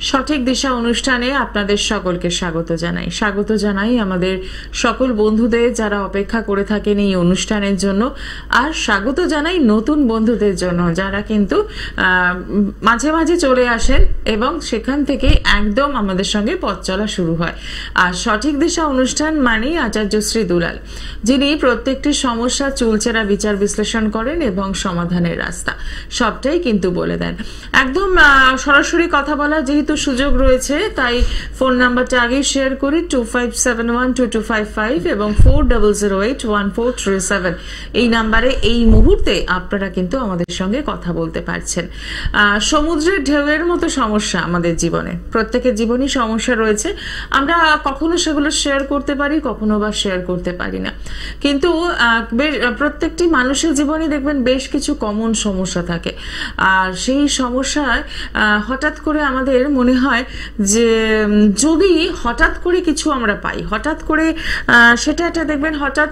সঠিক দিশা অনুষ্ঠানে আপনাদের সকলকে স্বাগত জানাই আমাদের সকল বন্ধুদের যারা অপেক্ষা করে থাকেন এই অনুষ্ঠানের জন্য, আর স্বাগত জানাই নতুন বন্ধুদের জন্য যারা কিন্তু মাঝে মাঝে চলে আসেন এবং সেখান থেকে একদম আমাদের সঙ্গে পথ চলা শুরু হয়। আর সঠিক দিশা অনুষ্ঠান মানেই আচার্য শ্রী দুলাল, যিনি প্রত্যেকটি সমস্যা চুলচেরা বিচার বিশ্লেষণ করেন এবং সমাধানের রাস্তা সবটাই কিন্তু বলে দেন। একদম সরাসরি কথা বলা যেহেতু সুযোগ রয়েছে, তাই ফোন নাম্বারটা আগেই শেয়ার করি 25712255 এবং 40081437। এই নাম্বারে এই মুহূর্তে আপনারা কিন্তু আমাদের সঙ্গে কথা বলতে পারছেন। সমুদ্রের ঢেউয়ের মতো সমস্যা আমাদের জীবনে, প্রত্যেকের জীবনই সমস্যা রয়েছে। আমরা কখনো সেগুলো শেয়ার করতে পারি, কখনো বা শেয়ার করতে পারি না, কিন্তু প্রত্যেকটি মানুষের জীবনে দেখবেন বেশ কিছু কমন সমস্যা থাকে। আর সেই সমস্যায় হঠাৎ করে আমাদের মনে হয় যে যদি হঠাৎ করে কিছু আমরা পাই, হঠাৎ করে সেটা একটা দেখবেন, হঠাৎ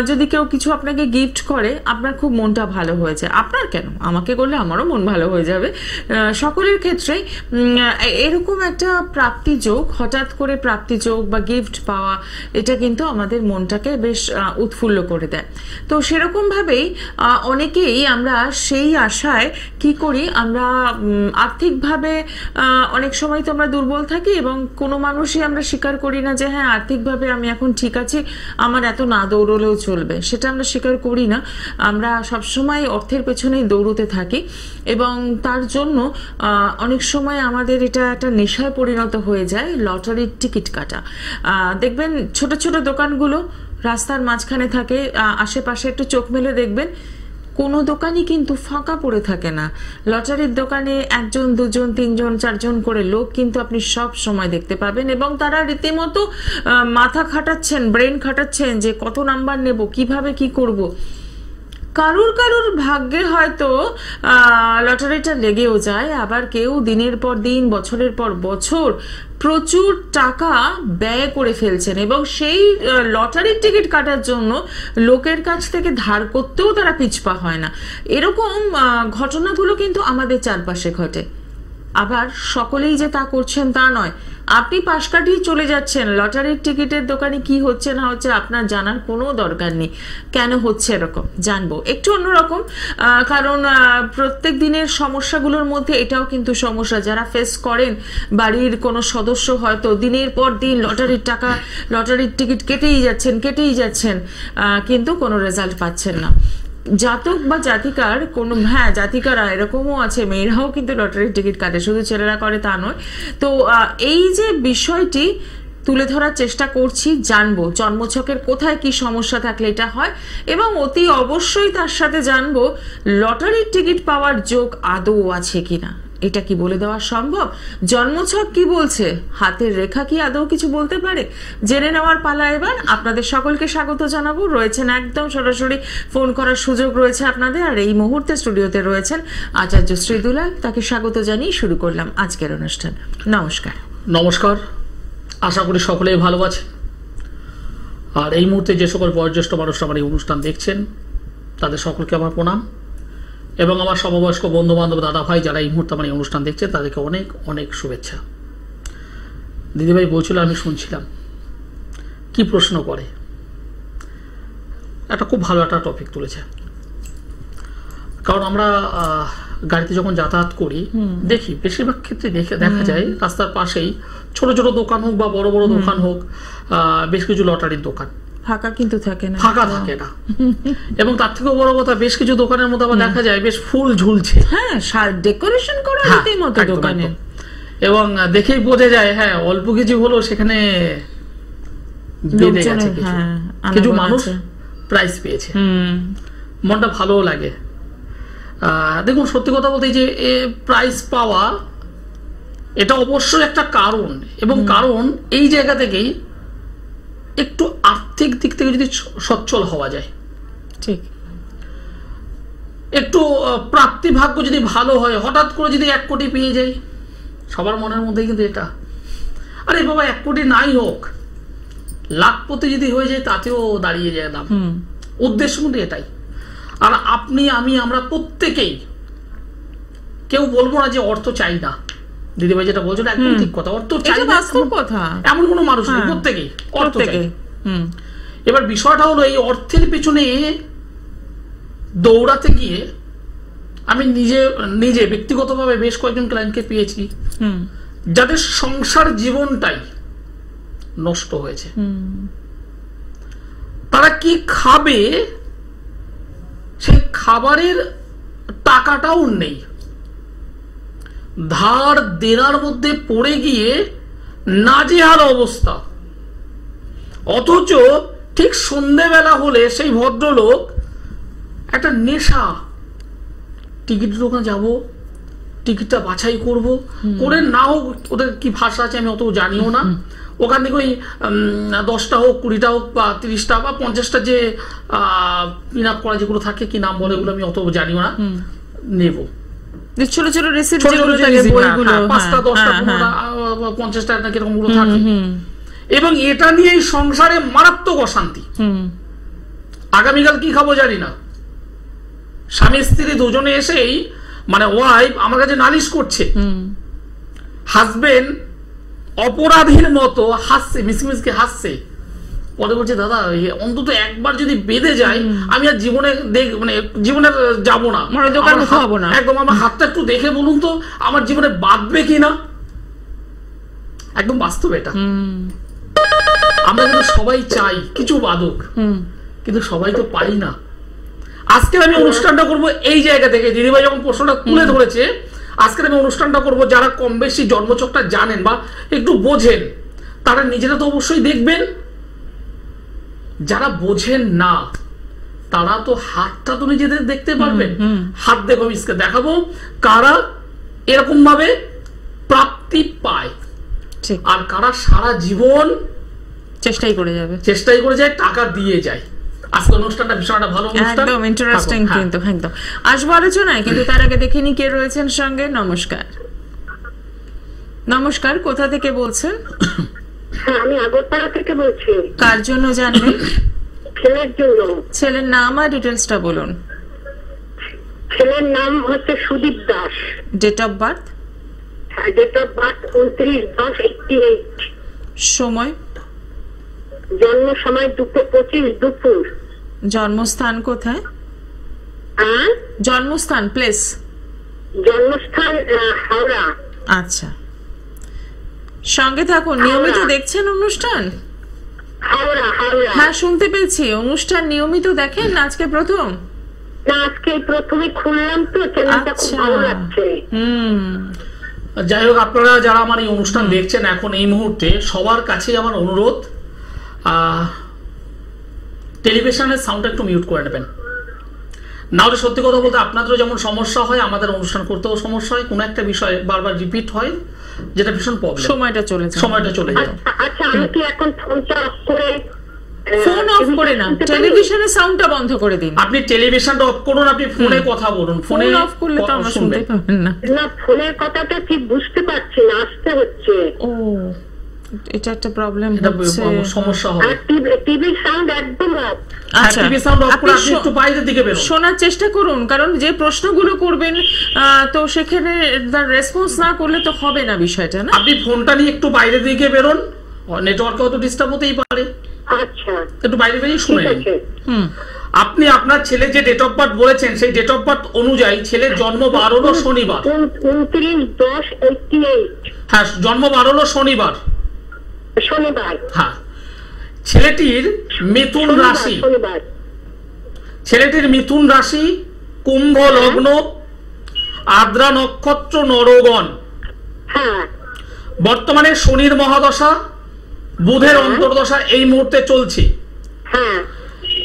যদি কেউ কিছু আপনাকে গিফট করে আপনার খুব মনটা ভালো হয়ে যায়। আপনার কেন, আমাকে করলে আমারও মন ভালো হয়ে যাবে। সকলের ক্ষেত্রে এরকম একটা প্রাপ্তিযোগ, হঠাৎ করে প্রাপ্তিযোগ বা গিফট পাওয়া, এটা কিন্তু আমাদের মনটাকে বেশ উৎফুল্ল করে দেয়। তো সেরকম ভাবেই অনেকেই আমরা সেই আশায় কি করি, আমরা আর্থিকভাবে অনেক সময় তো আমরা দুর্বল থাকি এবং কোনো মানুষই আমরা স্বীকার করি না যে হ্যাঁ আর্থিকভাবে আমি এখন ঠিক আছি, আমার এত না দৌড়লেও চলবে, সেটা আমরা স্বীকার করি না। আমরা সবসময় অর্থের পেছনেই দৌড়তে থাকি এবং তার জন্য অনেক সময় আমাদের এটা একটা নেশায় পরিণত হয়ে যায়, লটারির টিকিট কাটা। দেখবেন ছোট ছোট দোকানগুলো রাস্তার মাঝখানে থাকে, আশেপাশে একটু চোখ মেলে দেখবেন কোনো দোকানই কিন্তু ফাঁকা পড়ে থাকে না। লটারির দোকানে একজন, দুজন, তিনজন, চারজন করে লোক কিন্তু আপনি সব সময় দেখতে পাবেন এবং তারা রীতিমতো মাথা খাটাচ্ছেন, ব্রেন খাটাচ্ছেন যে কত নাম্বার নেব, কিভাবে কি করব। কারুর কারুর ভাগ্যে হয়তো লটারিটা লেগেও যায়, আবার কেউ দিনের পর দিন, বছরের পর বছর প্রচুর টাকা ব্যয় করে ফেলছেন এবং সেই লটারির টিকিট কাটার জন্য লোকের কাছ থেকে ধার করতেও তারা পিছপা হয় না। এরকম ঘটনাগুলো কিন্তু আমাদের চারপাশে ঘটে। আবার সকলেই যে তা করছেন তা নয়। আপনি পাশ কাটিয়ে চলে যাচ্ছেন, লটারির টিকিটের দোকানে কি হচ্ছে না হচ্ছে আপনার জানার কোনো দরকার নেই। কেন হচ্ছে এরকম জানবো, একটু অন্যরকম, কারণ প্রত্যেক দিনের সমস্যাগুলোর মধ্যে এটাও কিন্তু সমস্যা। যারা ফেস করেন, বাড়ির কোনো সদস্য হয়তো দিনের পর দিন লটারির টাকা, লটারির টিকিট কেটেই যাচ্ছেন কিন্তু কোনো রেজাল্ট পাচ্ছেন না। জাতক বা জাতিকার কোনো, হ্যাঁ জাতিকারা এরকমও আছে, মেয়েরাও কিন্তু লটারির টিকিট কাটে, শুধু ছেলেরা করে তা নয়। তো এই যে বিষয়টি তুলে ধরার চেষ্টা করছি, জানবো জন্মছকের কোথায় কি সমস্যা থাকলে এটা হয় এবং অতি অবশ্যই তার সাথে জানবো লটারির টিকিট পাওয়ার যোগ আদৌ আছে কিনা। এটা কি বলে দেওয়া সম্ভব? জন্মছক কি বলছে, হাতের রেখা কি আদৌ কিছু বলতে পারে? জেনে নেওয়ার পালা এবার। আপনাদের সকলকে স্বাগত জানাবো। রয়েছেন একদম সরাসরি ফোন করার সুযোগ রয়েছে আপনাদের, আর এই মুহূর্তে স্টুডিওতে রয়েছেন আচার্য শ্রী দুলাল। তাকে স্বাগত জানিয়ে শুরু করলাম আজকের অনুষ্ঠান। নমস্কার। নমস্কার, আশা করি সকলেই ভালো আছে। আর এই মুহূর্তে যে সকল বয়োজ্যেষ্ঠ মানুষরা আমার এই অনুষ্ঠান দেখছেন তাদের সকলকে আমার প্রণাম এবং আমার সমবয়স্ক বন্ধু বান্ধব, দাদা ভাই যারা এই মুহূর্তে আমার এই অনুষ্ঠান দেখছে তাদেরকে অনেক অনেক শুভেচ্ছা। দিদিভাই বলছিল, আমি শুনছিলাম কি প্রশ্ন করে, একটা খুব ভালো একটা টপিক তুলেছে। কারণ আমরা গাড়িতে যখন যাতায়াত করি দেখি, বেশিরভাগ ক্ষেত্রে দেখা যায় রাস্তার পাশেই ছোট ছোট দোকান হোক বা বড় বড় দোকান হোক, বেশ কিছু লটারির দোকান ফাঁকা কিন্তু থাকে না, ফাঁকা থাকে না। এবং তার থেকেও বড় কথা, বেশ কিছু দোকানের মধ্যে আবার দেখা যায় বেশ ফুল ঝুলছে, হ্যাঁ ডেকোরেশন করা মতো দোকানে, এবং দেখেই বোঝা যায় হ্যাঁ অল্প কিছু হলেও সেখানে বেঁধে গেছে, কিছু মানুষ প্রাইজ পেয়েছে, মনটা ভালোও লাগে। দেখুন সত্যি কথা বলতে যে প্রাইজ পাওয়া এটা অবশ্যই একটা কারণ, এবং কারণ এই জায়গা থেকেই একটু আর্থিক দিক থেকে যদি সচ্ছল হওয়া যায়, ঠিক একটু প্রাপ্তি ভাগ্য যদি ভালো হয়, হঠাৎ করে যদি 1 কোটি পেয়ে যাই, সবার মনের মধ্যে কিন্তু এটা, আরে বাবা 1 কোটি নাই হোক, লাখপতি যদি হয়ে যায় তাতেও দাঁড়িয়ে যায় দাম। উদ্দেশ্য কিন্তু এটাই। আর আপনি, আমি, আমরা প্রত্যেকেই কেউ বলবো না যে অর্থ চাই না, দিদিভাই যেটা বলছেন একদম ঠিক কথা, অর্থ চাই না কথা এমন কোনো মানুষ নেই, প্রত্যেকেই অর্থ চাই। হুম, এবার বিষয়টা হলো এই অর্থের পেছনে দৌড়াতে গিয়ে আমি নিজে ব্যক্তিগতভাবে বেশ কয়েকজন ক্লায়েন্টকে পেয়েছি যাদের সংসার জীবনটাই নষ্ট হয়েছে। তারা কি খাবে সেই খাবারের টাকাটাও নেই, ধার দেনার মধ্যে পড়ে গিয়ে নাজেহাল অবস্থা। অথচ ঠিক সন্ধ্যেবেলা হলে সেই ভদ্রলোক একটা নেশা, টিকিটের দোকানে যাব, টিকিটটা বাছাই করব করে, না হোক ওদের কি ভাষা আছে আমি অত জানিও না, ওখান থেকে ওই 10টা হোক 20টা হোক বা 30টা বা 50টা যে পিন আপ করা যেগুলো থাকে, কি নাম বলে ওগুলো আমি অত জানিও না, নেব। ছোট ছোট রেসিপি যেগুলো 5টা 10টা 15টা 50টা কিরকম গুলো থাকে, এবং এটা নিয়ে এই সংসারে মারাত্মক অশান্তি। আগামীকাল কি খাবো জানি না, স্বামী স্ত্রী দুজনে এসেই মানে ওয়াইফ আমার কাছে নালিশ করছে, হাজবেন্ড অপরাধীর মতো হাসছে, মিসমিসকে হাসছে, পরে বলছে দাদা অন্তত একবার যদি বেঁধে যায় আমি আর জীবনে মানে জীবনে যাবো না, একদম আমার হাতটা একটু দেখে বলুন তো আমার জীবনে বাঁধবে কিনা। একদম বাস্তব এটা। আমরা কিন্তু সবাই চাই কিছু বাদক, কিন্তু সবাই তো পাই না। আজকে আমি অনুষ্ঠানটা করব এই জায়গা থেকে, দিদিভাই যখন প্রশ্নটা তুলে ধরেছে, আজকে আমি অনুষ্ঠানটা করব যারা কম বেশি জন্মচকটা জানেন বা একটু বোঝেন তারা নিজেরা তো অবশ্যই দেখবেন, যারা বোঝেন না তারা তো হাতটা তো নিজেদের দেখতে পারবেন। হাত দেখো, আমি দেখাবো কারা এরকম ভাবে প্রাপ্তি পায় আর কারা সারা জীবন চেষ্টাই করে যায়, টাকা দিয়ে যায়। আজকে অনুষ্ঠানটা ভীষণ ভালো অনুষ্ঠান, একদম ইন্টারেস্টিং, কিন্তু একদম আসবো আলোচনায়, কিন্তু তার আগে দেখে নি কে রয়েছেন সঙ্গে। নমস্কার। নমস্কার, কোথা থেকে বলছেন? আমি আগরতলা থেকে বলছি। কার জন্য জানবেন? ছেলের জন্য। ছেলের নাম আর ডিটেলসটা বলুন। ছেলের নাম হচ্ছে Sudip Das. Date of birth? Date of birth 29/10/88। সময়? জন্ম সময় 2:25 দুপুর। জন্মস্থান কোথায়? জন্মস্থান প্লেস? জন্মস্থান হাওড়া। আচ্ছা, সঙ্গে থাকুন। নিয়মিত দেখছেন অনুষ্ঠান? হ্যাঁ, শুনতে পেয়েছি। অনুষ্ঠান নিয়মিত দেখেন? আজকে প্রথম? না, আজকে প্রথমে খুললাম তো, চ্যানেলটা খুব ভালো লাগছে। যাই হোক, আপনারা যারা আমার এই অনুষ্ঠান দেখছেন এখন এই মুহূর্তে, সবার কাছে আমার অনুরোধ, টেলিভিশনের সাউন্ডটা একটু মিউট করে নেবেন। না হলে সত্যি কথা বলতে আপনাদেরও যেমন সমস্যা হয়, আমাদের অনুষ্ঠান করতেও সমস্যা হয়, কোনো একটা বিষয় বারবার রিপিট হয়, যেটা ভীষণ প্রবলেম। সময়টা চলে যায়। আচ্ছা, আমি কি এখন ফোনটা অফ করে? ফোন অফ করে না, টেলিভিশনের সাউন্ডটা বন্ধ করে দিন। আপনি টেলিভিশনটা অফ করুন, আপনি ফোনে কথা বলুন। ফোনে অফ করলে তো আমরা শুনতে পাবেন না। না, ফোনের কথাটা ঠিক বুঝতে পারছি না, আসতে হচ্ছে। ও, এটা একটা প্রবলেম হচ্ছে, সমস্যা হবে। টিভি সাউন্ড একদম অফ। আচ্ছা, টিভি সাউন্ড অফ করে আপনি একটু বাইরের দিকে বেরোন, শোনার চেষ্টা করুন, কারণ যে প্রশ্নগুলো করবেন তো সেখানে তার রেসপন্স না করলে তো হবে না বিষয়টা, না? আপনি ফোনটা নিয়ে একটু বাইরের দিকে বেরোন, নেটওয়ার্কে হয়তো ডিস্টার্ব হতেই পারে। আচ্ছা, একটু বাইরে বেরিয়ে শুনে নিন। আপনি আপনার ছেলে যে ডেট অফ বার্থ বলেছেন সেই ডেট অফ বার্থ অনুযায়ী ছেলের জন্ম 12 হলো শনিবার। 29/10/88। হ্যাঁ, জন্ম 12 হলো শনিবার। হ্যাঁ, ছেলেটির মিথুন রাশি, কুম্ভ লগ্ন, আদ্রা নক্ষত্র, নরগণ। বর্তমানে শনির মহাদশা, বুধের অন্তর্দশা এই মুহূর্তে চলছে।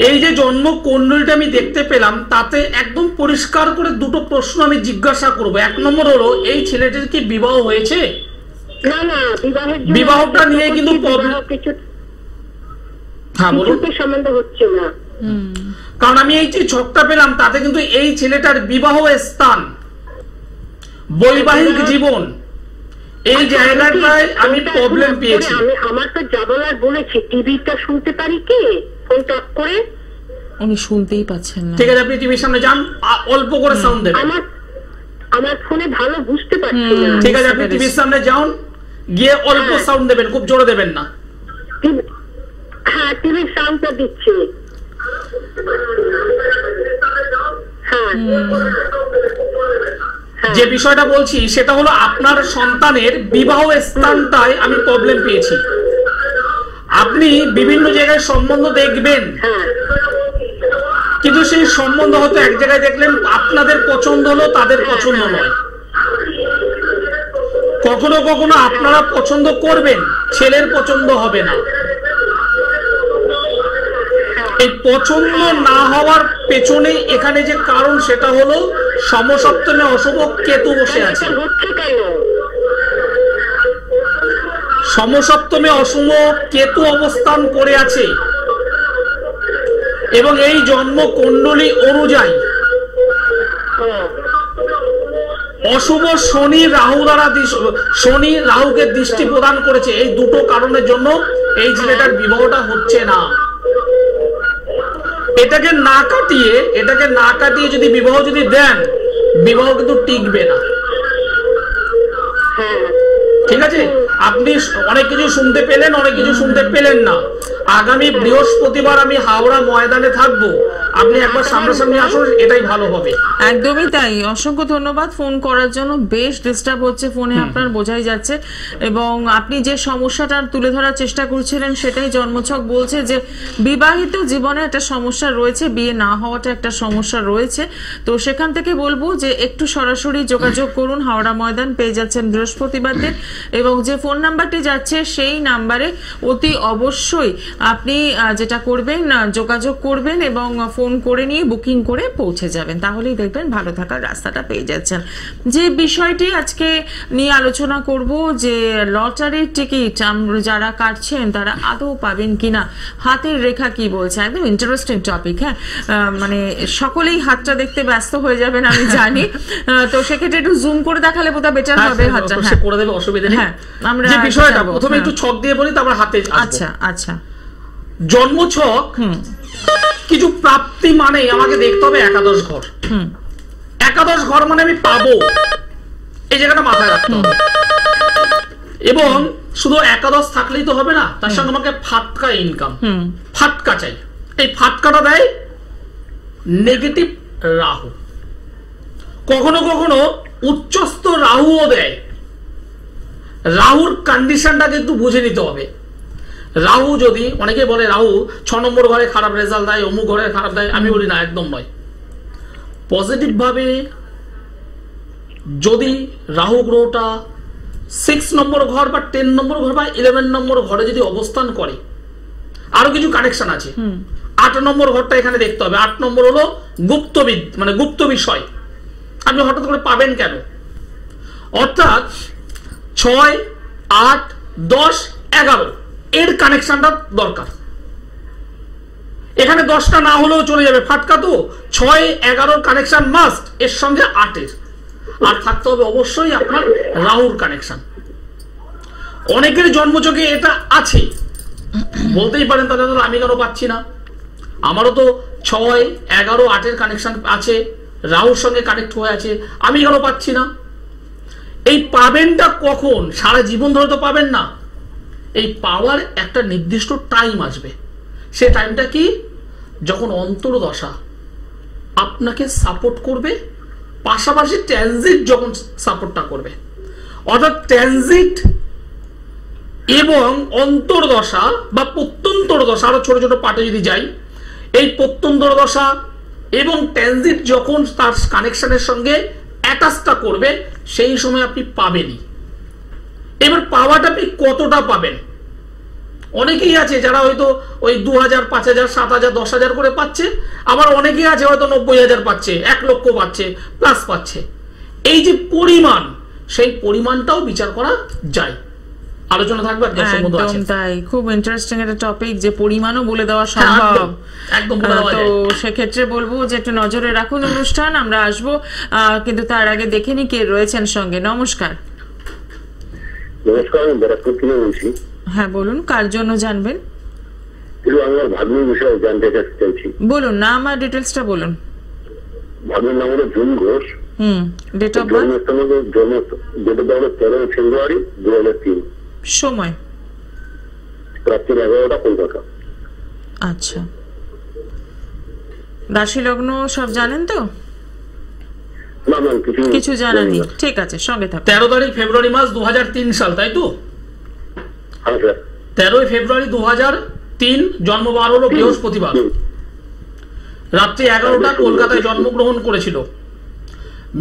এই যে জন্ম কুণ্ডলীটা আমি দেখতে পেলাম, তাতে একদম পরিষ্কার করে দুটো প্রশ্ন আমি জিজ্ঞাসা করব। 1 নম্বর হলো, এই ছেলেটির কি বিবাহ হয়েছে? না, বিবাহটা নিয়ে কিন্তু প্রবলেম। হ্যাঁ, বলুন। সম্বন্ধ হচ্ছে না, কারণ আমি এই যে ছকটা পেলাম তাতে কিন্তু এই ছেলেটার বিবাহ স্থান, বৈবাহিক জীবন, এই জায়গাটায় আমি প্রবলেম পেয়েছি। আমার তো যাবলার বলেছি, টিভিটা শুনতে পারি কি ফোনটা অফ করে? উনি শুনতেই পাচ্ছেন না। ঠিক আছে, আপনি টিভির সামনে যান, অল্প করে সাউন্ড দেবেন। আমার ফোনে ভালো বুঝতে পারছি না। ঠিক আছে, আপনি টিভির সামনে যান, গিয়ে অল্প সাউন্ড দেবেন, খুব জোরে দেবেন না। হ্যাঁ, টিভির সাউন্ডটা দিচ্ছি। হ্যাঁ, যে বিষয়টা বলছি সেটা হলো আপনার সন্তানের বিবাহ স্থানটায় আমি প্রবলেম পেয়েছি। আপনি বিভিন্ন জায়গায় সম্বন্ধ দেখবেন, কিন্তু সেই সম্বন্ধ হয়তো এক জায়গায় দেখলেন আপনাদের পছন্দ হলো, তাদের পছন্দ নয়। কখনো কখনো আপনারা পছন্দ করবেন, ছেলের পছন্দ হবে না। এই পছন্দ না হওয়ার পেছনে এখানে যে কারণ সেটা হলো সমসপ্তমে অশুভ কেতু বসে আছে। সমসপ্তমে অশুভ কেতু অবস্থান করে আছে এবং এই জন্ম কুণ্ডলী অনুযায়ী অশুভ শনি রাহু দ্বারা শনি রাহুকে দৃষ্টি প্রদান করেছে। এই দুটো কারণের জন্য এই ছেলেটার বিবাহটা হচ্ছে না। এটাকে না কাটিয়ে যদি বিবাহ যদি দেন, বিবাহ কিন্তু টিকবে না। ঠিক আছে, আপনি অনেক কিছু শুনতে পেলেন, অনেক কিছু শুনতে পেলেন না। আগামী বৃহস্পতিবার আমি হাওড়া ময়দানে থাকবো, আপনি একবার সামনাসামনি আসুন, এটাই ভালো হবে। একদমই তাই। অসংখ্য ধন্যবাদ ফোন করার জন্য। বেশ ডিস্টার্ব হচ্ছে ফোনে, আপনার বোঝাই যাচ্ছে। এবং আপনি যে সমস্যাটা তুলে ধরার চেষ্টা করছিলেন সেটাই জন্মছক বলছে যে বিবাহিত জীবনে একটা সমস্যা রয়েছে, বিয়ে না হওয়াটা একটা সমস্যা রয়েছে। তো সেখান থেকে বলবো যে একটু সরাসরি যোগাযোগ করুন। হাওড়া ময়দান পেয়ে যাচ্ছেন বৃহস্পতিবার দিন, এবং যে ফোন নাম্বারটি যাচ্ছে সেই নাম্বারে অতি অবশ্যই আপনি যেটা করবেন, যোগাযোগ করবেন এবং ফোন করে নিয়ে বুকিং করে পৌঁছে যাবেন, তাহলেই দেখবেন ভালো থাকার রাস্তাটা পেয়ে যাচ্ছেন। যে বিষয়টি আজকে নিয়ে আলোচনা করব যে লটারির টিকিট যারা কাটছেন তারা আদৌ পাবেন কিনা, হাতের রেখা কি বলছে। একদম ইন্টারেস্টিং টপিক। হ্যাঁ, মানে সকলেই হাতটা দেখতে ব্যস্ত হয়ে যাবেন আমি জানি। তো সেক্ষেত্রে একটু জুম করে দেখালে বোধহয় বেটার হবে। হাতটা করে দেবে, অসুবিধা নেই। হ্যাঁ, আমরা যে বিষয়টা প্রথমে একটু ছক দিয়ে বলি, তারপর হাতে আসবো। আচ্ছা আচ্ছা। জন্মছক কিছু প্রাপ্তি মানে আমাকে দেখতে হবে একাদশ ঘর। একাদশ ঘর মানে আমি পাবো, এই জায়গাটা মাথায় রাখতে হবে। এবং শুধু একাদশ থাকলেই তো হবে না, তার সঙ্গে আমাকে ফাটকা ইনকাম, ফাটকা চাই। এই ফাটকাটা দেয় নেগেটিভ রাহু, কখনো কখনো উচ্চস্থ রাহুও দেয়। রাহুর কন্ডিশনটাকে একটু বুঝে নিতে হবে। রাহু যদি, অনেকে বলে রাহু 6 নম্বর ঘরে খারাপ রেজাল্ট দেয়, অমুক ঘরে খারাপ দেয়, আমি বলি না, একদম নয়। পজিটিভ ভাবে যদি রাহু গ্রহটা 6 নম্বর ঘর বা 10 নম্বর ঘর বা 11 নম্বর ঘরে যদি অবস্থান করে, আরো কিছু কানেকশন আছে। 8 নম্বর ঘরটা এখানে দেখতে হবে। 8 নম্বর হলো গুপ্তবিদ, মানে গুপ্ত বিষয়। আপনি হঠাৎ করে পাবেন কেন? অর্থাৎ 6, 8, 10, 11 এর কানেকশনটা দরকার। এখানে 10টা না হলেও চলে যাবে, ফাটকা তো। 6, 11 কানেকশন মাস্ট, এর সঙ্গে 8-এর। আর থাকতে হবে অবশ্যই আপনার রাহুর কানেকশন। অনেকের জন্মযোগে এটা আছে, বলতেই পারেন তাহলে আমি কেন পাচ্ছি না। আমারও তো 6, 11, 8-এর কানেকশন আছে, রাহুর সঙ্গে কানেক্ট হয়ে আছে, আমি কেন পাচ্ছি না? এই পাবেনটা কখন? সারা জীবন ধরে তো পাবেন না। এই পাওয়ার একটা নির্দিষ্ট টাইম আসবে। সে টাইমটা কি? যখন অন্তর্দশা আপনাকে সাপোর্ট করবে, পাশাপাশি ট্রানজিট যখন সাপোর্টটা করবে। অর্থাৎ ট্রানজিট এবং অন্তর্দশা বা প্রত্যন্তর দশা, আরো ছোট ছোট পার্টে যদি যাই, এই প্রত্যন্তর দশা এবং ট্রানজিট যখন তার কানেকশনের সঙ্গে অ্যাটাচটা করবে, সেই সময় আপনি পাবেনই। এবার পাওয়াটা আপনি কতটা পাবেন? অনেকেই আছে যারা হয়তো ওই 2000, 5000, 7000, 10,000 করে পাচ্ছে, আবার অনেকেই আছে হয়তো 90,000 পাচ্ছে, 1 লক্ষ পাচ্ছে, প্লাস পাচ্ছে। এই যে পরিমাণ, সেই পরিমাণটাও বিচার করা যায়। আলোচনা থাকবে, একদম তাই। খুব ইন্টারেস্টিং একটা টপিক, যে পরিমাণও বলে দেওয়া সম্ভব। একদম। তো সেক্ষেত্রে বলবো যে একটু নজরে রাখুন অনুষ্ঠান। আমরা আসবো, কিন্তু তার আগে দেখে নি কে রয়েছেন সঙ্গে। নমস্কার। নমস্কার, আমি ব্যারাকপুর থেকে বলছি। হ্যাঁ বলুন, কার জন্য জানবেন? আমার ভাগ্নের বিষয়ে জানতে চাইছি। বলুন, নাম আর ডিটেলসটা বলুন। ভাগ্নের নাম হলো Jun Ghosh, date of birth, জন্মস্থান হলো ডেট অফ বার্থ 13 ফেব্রুয়ারি 2003, সময়। রাত্রি 11টা, কলকাতা। আচ্ছা, রাশি লগ্ন সব জানেন তো? না ম্যাম, কিছু জানা নেই, ঠিক আছে, সঙ্গে থাকুন। 13 তারিখ ফেব্রুয়ারি মাস 2003 সাল, তাই তো? হ্যাঁ স্যার। 13 ফেব্রুয়ারি 2003, জন্মবার হলো বৃহস্পতিবার, রাত্রি 11টা, কলকাতায় জন্মগ্রহণ করেছিল।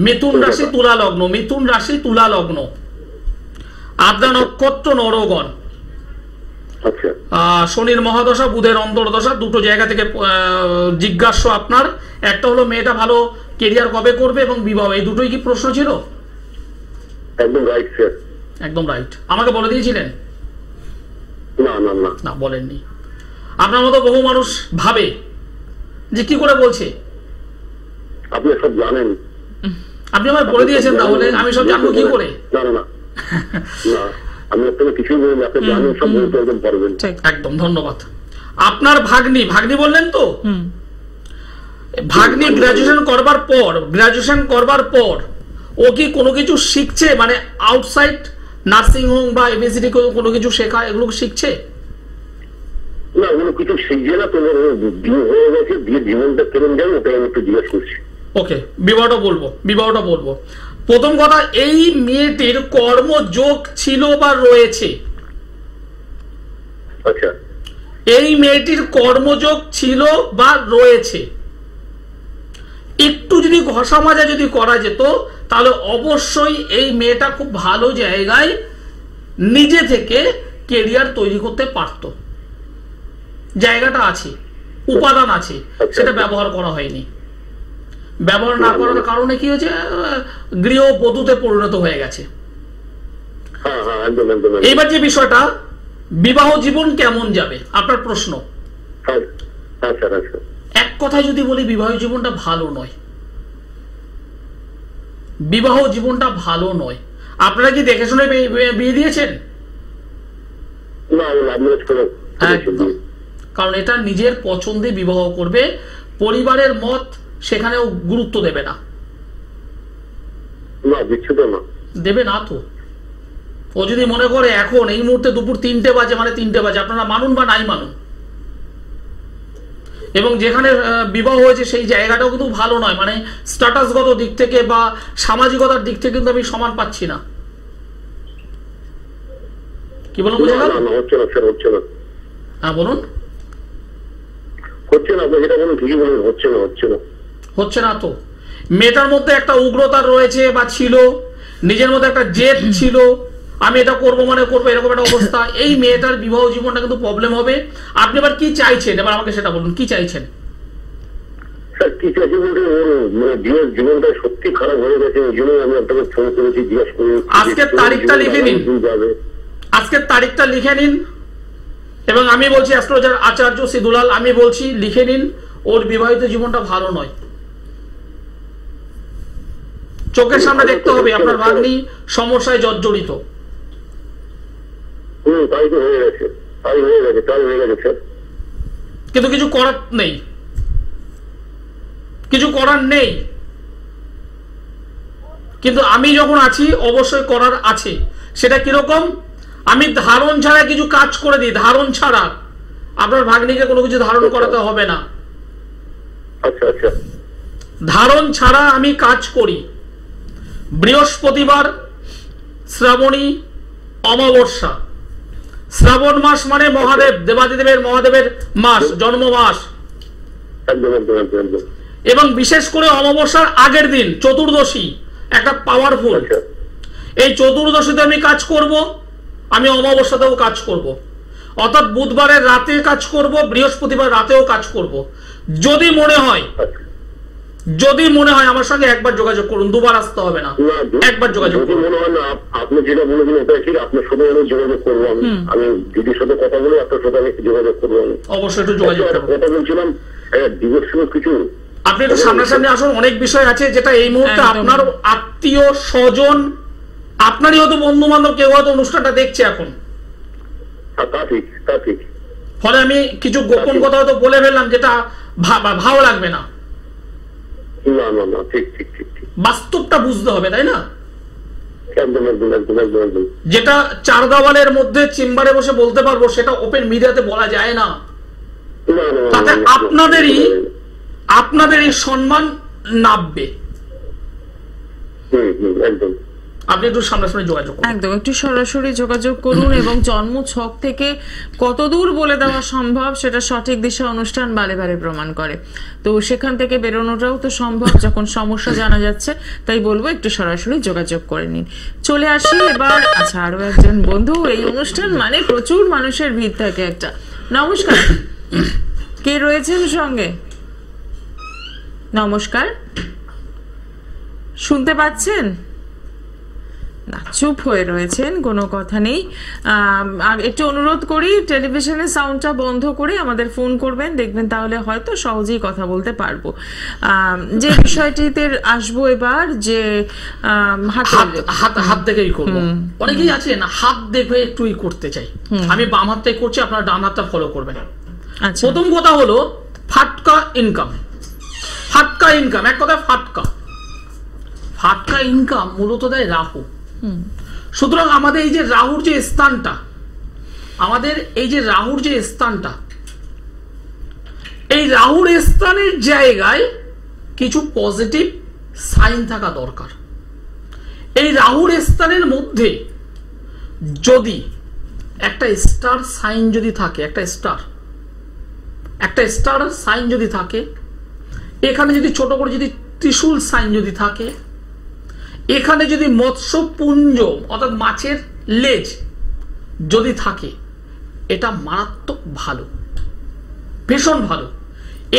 মিথুন রাশি তুলা লগ্ন, মিথুন রাশি তুলা লগ্ন, আদ্রা নক্ষত্র, নরগণ। আচ্ছা, শনির মহাদশা, বুধের অন্তর্দশা, দুটো জায়গা থেকে জিজ্ঞাসা আপনার। একটা হলো মেয়েটা ভালো কেরিয়ার কবে করবে এবং বিবাহ, এই দুটোই কি প্রশ্ন ছিল? একদম রাইট স্যার। একদম রাইট। আমাকে বলে দিয়েছিলেন? না না না, না, বলেননি। আপনার মতো বহু মানুষ ভাবে যে কি করে বলছে। আপনি সব জানেন। আপনি আমায় বলে দিয়েছেন, তাহলে আমি সব জানবো কি করে? না না না, না, আমি আপনাকে কিছুই বলিনি, আপনি জানেন, সব বলতে একদম পারবেন। ঠিক। একদম, ধন্যবাদ। আপনার ভাগ্নি, ভাগ্নি বললেন তো? ভাগ্নি গ্রাজুয়েশন করবার পর ও কি কোনো কিছু শিখছে, মানে আউটসাইড নার্সিং হোম বা এবিসিডি কোনো কিছু শেখা, এগুলো শিখছে? না, ওগুলো কিছু শিখছে না, তোমার বিয়ে হয়ে গেছে, বিয়ে জীবনটা কেমন যাবে ওটাই আমি একটু জিজ্ঞেস করছি। ওকে, বিবাহটা বলবো। প্রথম কথা, এই মেয়েটির কর্মযোগ ছিল বা রয়েছে? আচ্ছা, এই মেয়েটির কর্মযোগ ছিল বা রয়েছে? একটু যদি ঘষা মাজা যদি করা যেত, তাহলে অবশ্যই এই মেয়েটা খুব ভালো জায়গায় নিজে থেকে কেরিয়ার তৈরি করতে পারত। জায়গাটা আছে, উপাদান আছে, সেটা ব্যবহার করা হয়নি। ব্যবহার না করার কারণে কি হয়েছে, গৃহবধূতে পরিণত হয়ে গেছে। হ্যাঁ হ্যাঁ, একদম একদম। এইবার যে বিষয়টা, বিবাহ জীবন কেমন যাবে আপনার প্রশ্ন। হ্যাঁ হ্যাঁ স্যার, আচ্ছা। এক কথায় যদি বলি, বিবাহ জীবনটা ভালো নয়। বিবাহ জীবনটা ভালো নয়। আপনারা কি দেখে শুনে বিয়ে দিয়েছেন? না, লাভ ম্যারেজ করে। একদম। কারণ এটা নিজের পছন্দে বিবাহ করবে, পরিবারের মত সেখানেও গুরুত্ব দেবে না। না, বিচ্ছুত না। দেবে না তো। ও যদি মনে করে এখন এই মুহূর্তে দুপুর 3টে বাজে, মানে 3টে বাজে, আপনারা মানুন বা নাই মানুন, এবং যেখানে বিবাহ হয়েছে সেই জায়গাটাও কিন্তু ভালো নয়, মানে স্ট্যাটাসগত দিক থেকে বা সামাজিকতার দিক থেকে কিন্তু আমি সমান পাচ্ছি না। কি বলুন? বুঝে গেল? হচ্ছে না স্যার, হচ্ছে না। হ্যাঁ বলুন। হচ্ছে না, আপনি যেটা বলুন ঠিকই বলুন, হচ্ছে না, হচ্ছে না। হচ্ছে না তো। মেয়েটার মধ্যে একটা উগ্রতা রয়েছে বা ছিল, নিজের মধ্যে একটা জেদ ছিল, আমি এটা করবো মানে করবো, এরকম একটা অবস্থা। এই মেয়েটার বিবাহ জীবনটা কিন্তু প্রবলেম হবে। আপনি এবার কি চাইছেন, এবার আমাকে সেটা বলুন, কি চাইছেন? স্যার, কি চাইছি বলতে, ওর মানে জীবনটা সত্যি খারাপ হয়ে গেছে, ওই জন্য আমি আপনাকে ফোন করেছি, জিজ্ঞেস করি। আজকের তারিখটা লিখে নিন, আজকের তারিখটা লিখে নিন, এবং আমি বলছি অ্যাস্ট্রোলজার আচার্য সিদুলাল, আমি বলছি লিখে নিন, ওর বিবাহিত জীবনটা ভালো নয়। চোখের সামনে দেখতে হবে আপনার ভাগ্নি সমস্যায় জর্জরিত। তাই তো হয়ে গেছে, তাই হয়ে গেছে স্যার। কিন্তু কিছু করার নেই, কিছু করার নেই। কিন্তু আমি যখন আছি অবশ্যই করার আছে। সেটা কিরকম? আমি ধারণ ছাড়া কিছু কাজ করে দিই, ধারণ ছাড়া। আপনার ভাগ্নিকে কোনো কিছু ধারণ করাতে হবে না। আচ্ছা আচ্ছা, ধারণ ছাড়া আমি কাজ করি। বৃহস্পতিবার, শ্রাবণী, অমাবস্যা। শ্রাবণ মাস মানে মহাদেব, দেবাদিদেবের মহাদেবের মাস, জন্ম মাস। একদম একদম একদম একদম। এবং বিশেষ করে অমাবস্যার আগের দিন চতুর্দশী একটা পাওয়ারফুল। আচ্ছা, এই চতুর্দশীতে আমি কাজ করব, আমি অমাবস্যাতেও কাজ করব, অর্থাৎ বুধবারের রাতে কাজ করব, বৃহস্পতিবার রাতেও কাজ করব। যদি মনে হয়, যদি মনে হয় আমার সঙ্গে একবার যোগাযোগ করুন, দুবার আসতে হবে না, একবার যোগাযোগ যদি করুন। মনে হয় না, আপনি যেটা বলেছেন ওটাই ঠিক, আপনার সাথে আমি যোগাযোগ করবো। আমি দিদির সাথে কথা বলে আপনার সাথে আমি যোগাযোগ করবো। অবশ্যই একটু যোগাযোগ করুন। কথা বলছিলাম ডিভোর্সের কিছু, আপনি একটু সামনাসামনি আসুন, অনেক বিষয় আছে যেটা এই মুহূর্তে আপনার আত্মীয় স্বজন, আপনারই হয়তো বন্ধু বান্ধব কেউ হয়তো অনুষ্ঠানটা দেখছে এখন। তা ঠিক, তা ঠিক। ফলে আমি কিছু গোপন কথা হয়তো বলে ফেললাম যেটা ভালো লাগবে না। না না না, ঠিক ঠিক ঠিক ঠিক। বাস্তবটা বুঝতে হবে, তাই না? একদম একদম একদম একদম একদম। যেটা চার দেওয়ালের মধ্যে চেম্বারে বসে বলতে পারবো সেটা ওপেন মিডিয়াতে বলা যায় না। না, না, তাতে না, আপনাদেরই সম্মান নামবে। একদম। আপনি একটু সামনাসামনি যোগাযোগ করুন। একদম একটু সরাসরি যোগাযোগ করুন এবং জন্ম ছক থেকে কতদূর বলে দেওয়া সম্ভব সেটা সঠিক দিশা অনুষ্ঠান বারে বারে প্রমাণ করে। তো সেখান থেকে বেরোনোটাও তো সম্ভব যখন সমস্যা জানা যাচ্ছে। তাই বলবো একটু সরাসরি যোগাযোগ করে নিন। চলে আসি এবার, আচ্ছা আরো একজন বন্ধু, এই অনুষ্ঠান মানে প্রচুর মানুষের ভিড় থাকে একটা। নমস্কার, কে রয়েছেন সঙ্গে? নমস্কার, শুনতে পাচ্ছেন না? চুপ হয়ে রয়েছেন, কোনো কথা নেই। আর একটু অনুরোধ করি, টেলিভিশনের সাউন্ডটা বন্ধ করে আমাদের ফোন করবেন, দেখবেন তাহলে হয়তো সহজেই কথা বলতে পারবো। যে বিষয়টিতে আসবো এবার, যে হাত দেখেই করবো। অনেকেই আছেন হাত দেখে একটু করতে চাই, আমি বাম হাতটাই করছি, আপনারা ডান হাতটা ফলো করবেন। আচ্ছা, প্রথম কথা হলো ফাটকা ইনকাম। ফাটকা ইনকাম, এক কথা ফাটকা ইনকাম মূলত দেয় রাহু। সুতরাং আমাদের এই যে রাহুর যে স্থানটা, এই রাহুর স্থানের জায়গায় কিছু পজিটিভ সাইন থাকা দরকার। এই রাহুর স্থানের মধ্যে যদি একটা স্টার সাইন যদি থাকে, একটা স্টার সাইন যদি থাকে, এখানে যদি ছোট করে যদি ত্রিশূল সাইন যদি থাকে, এখানে যদি মৎস্যপুঞ্জ অর্থাৎ মাছের লেজ যদি থাকে, এটা মারাত্মক ভালো, ভীষণ ভালো।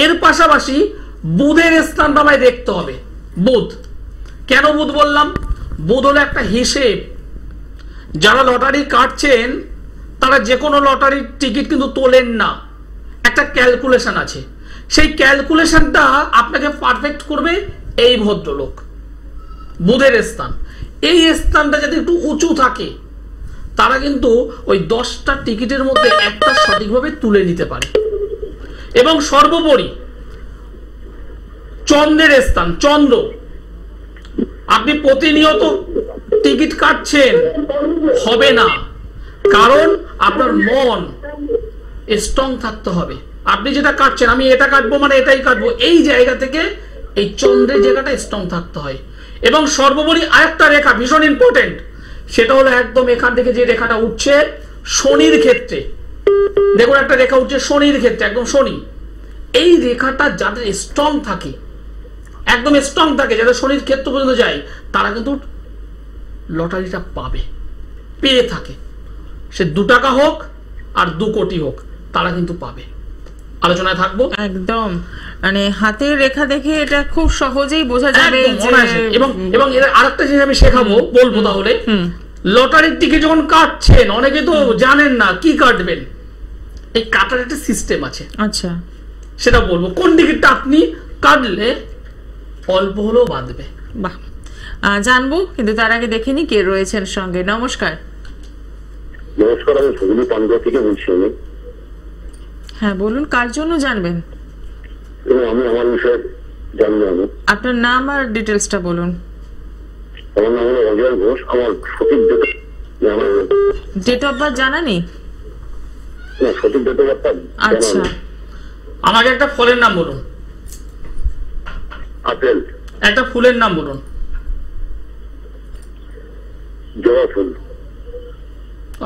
এর পাশাপাশি বুধের স্থানটা আমায় দেখতে হবে। বুধ, কেন বুধ বললাম? বুধ হলো একটা হিসেব। যারা লটারি কাটছেন তারা যে কোনো লটারির টিকিট কিন্তু তোলেন না, একটা ক্যালকুলেশন আছে। সেই ক্যালকুলেশনটা আপনাকে পারফেক্ট করবে এই ভদ্রলোক। বুধের স্থান, এই স্থানটা যদি একটু উঁচু থাকে, তারা কিন্তু ওই 10টা টিকিটের মধ্যে একটা সঠিকভাবে তুলে নিতে পারে। এবং সর্বোপরি চন্দ্রের স্থান, চন্দ্র, আপনি প্রতিনিয়ত টিকিট কাটছেন, হবে না, কারণ আপনার মন স্ট্রং থাকতে হবে। আপনি যেটা কাটছেন, আমি এটা কাটবো মানে এটাই কাটবো, এই জায়গা থেকে এই চন্দ্রের জায়গাটা স্ট্রং থাকতে হয়। এবং সর্বোপরি আরেকটা রেখা ভীষণ ইম্পর্টেন্ট, সেটা হলো একদম এখান থেকে যে রেখাটা উঠছে শনির ক্ষেত্রে, দেখুন একটা রেখা উঠছে শনির ক্ষেত্রে, একদম শনি। এই রেখাটা যাদের স্ট্রং থাকে, একদম স্ট্রং থাকে, যাদের শনির ক্ষেত্র পর্যন্ত যায়, তারা কিন্তু লটারিটা পেয়ে থাকে। সে 2 টাকা হোক আর 2 কোটি হোক, তারা কিন্তু পাবে। আলোচনায় থাকবো একদম, মানে হাতের রেখা দেখে এটা খুব সহজেই বোঝা যাবে। এবং এর আরেকটা জিনিস আমি শেখাবো, বলবো তাহলে। লটারির টিকিট যখন কাটছেন, অনেকে তো জানেন না কি কাটবেন, এই কাটার একটা সিস্টেম আছে। আচ্ছা, সেটা বলবো, কোন টিকিটটা আপনি কাটলে অল্প হলেও বাঁধবে। বাহ, জানবো, কিন্তু তার আগে দেখে নি কে রয়েছেন সঙ্গে। নমস্কার। নমস্কার, আমি হুগলি পান্ডুয়া থেকে বলছি। হ্যাঁ বলুন, কার জন্য জানবেন? আমি আমার বিষয়ে জানবো। আপনার নাম আর ডিটেলসটা বলুন। আমার নাম হলো অজয় ঘোষ। আমার সঠিক ডেট অফ বার্থ জানা নেই? না, সঠিক ডেট অফ বার্থ। আচ্ছা, আমাকে একটা ফলের নাম বলুন। আপেল। একটা ফুলের নাম বলুন। জবা ফুল।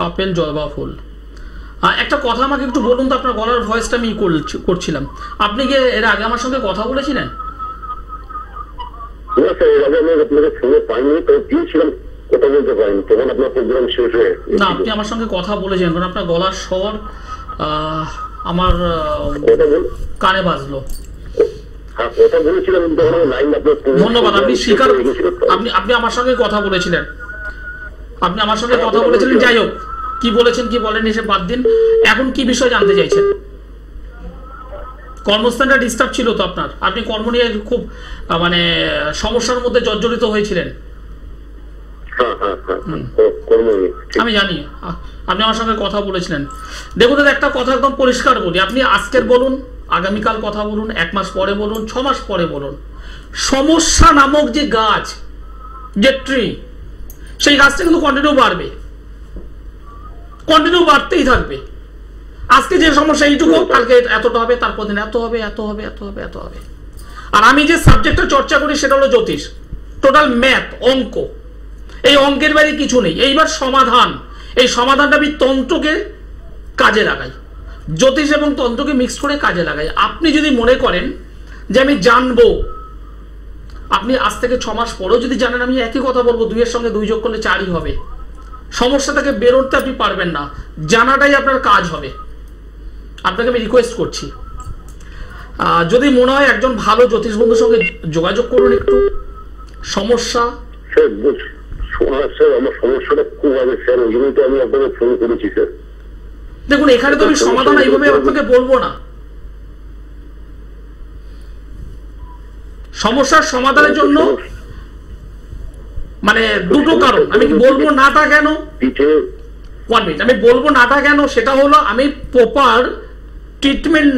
আপেল, জবা ফুল। একটা কথা আমাকে একটু বলুন তো, আপনার গলার ভয়েসটা আমি করছিলাম, আপনি কি এর আগে আমার সঙ্গে কথা বলেছিলেন? না স্যার, এর আগে আমি আপনাকে ফোনে পাইনি, তো দিয়েছিলাম, কথা বলতে পারিনি, তখন আপনার প্রোগ্রাম শেষ হয়ে। না, আপনি আমার সঙ্গে কথা বলেছেন, কারণ আপনার গলার স্বর আমার কানে বাজলো। ধন্যবাদ, আপনি স্বীকার, আপনি আমার সঙ্গে কথা বলেছিলেন, যাই হোক, কি বলেছেন কি বলেননি সে বাদ দিন। এখন কি বিষয় জানতে চাইছেন? কর্মস্থানটা ডিস্টার্ব ছিল তো আপনার, আপনি কর্ম নিয়ে খুব মানে সমস্যার মধ্যে জর্জরিত হয়েছিলেন। আমি জানি আপনি আমার সঙ্গে কথা বলেছিলেন। দেখুন দাদা, একটা কথা একদম পরিষ্কার বলি, আপনি আজকের বলুন, আগামীকাল কথা বলুন, 1 মাস পরে বলুন, 6 মাস পরে বলুন, সমস্যা নামক যে গাছ, যে ট্রি, সেই গাছটা কিন্তু কন্টিনিউ বাড়বে, কন্টিনিউ বাড়তেই থাকবে। আজকে যে সমস্যা এইটুকু, কালকে এতটা হবে, তারপর দিন এত হবে, এত হবে, এত হবে, এত হবে। আর আমি যে সাবজেক্টটা চর্চা করি সেটা হলো জ্যোতিষ, টোটাল ম্যাথ, অঙ্ক। এই অঙ্কের বাইরে কিছু নেই। এইবার সমাধান, এই সমাধানটা আমি তন্ত্রকে কাজে লাগাই, জ্যোতিষ এবং তন্ত্রকে মিক্স করে কাজে লাগাই। আপনি যদি মনে করেন যে আমি জানবো, আপনি আজ থেকে 6 মাস পরেও যদি জানেন আমি একই কথা বলবো, 2 এর সঙ্গে 2 যোগ করলে 4ই হবে, সমস্যা থেকে বেরোতে আপনি পারবেন না, জানাটাই আপনার কাজ হবে। আপনাকে আমি রিকোয়েস্ট করছি, যদি মনে হয় একজন ভালো জ্যোতিষ বন্ধুর সঙ্গে যোগাযোগ করুন। একটু সমস্যা স্যার, আমার সমস্যাটা খুব হবে স্যার, ওই জন্যই তো আমি আপনাকে ফোন করেছি স্যার। দেখুন, এখানে তো আমি সমাধান এইভাবে আপনাকে বলবো না। সমস্যার সমাধানের জন্য মানে দুটো কারণ, আমি কি বলবো নাটা কেন, আমি বলবো নাটা কেন, সেটা হলো আমি প্রপার ট্রিটমেন্ট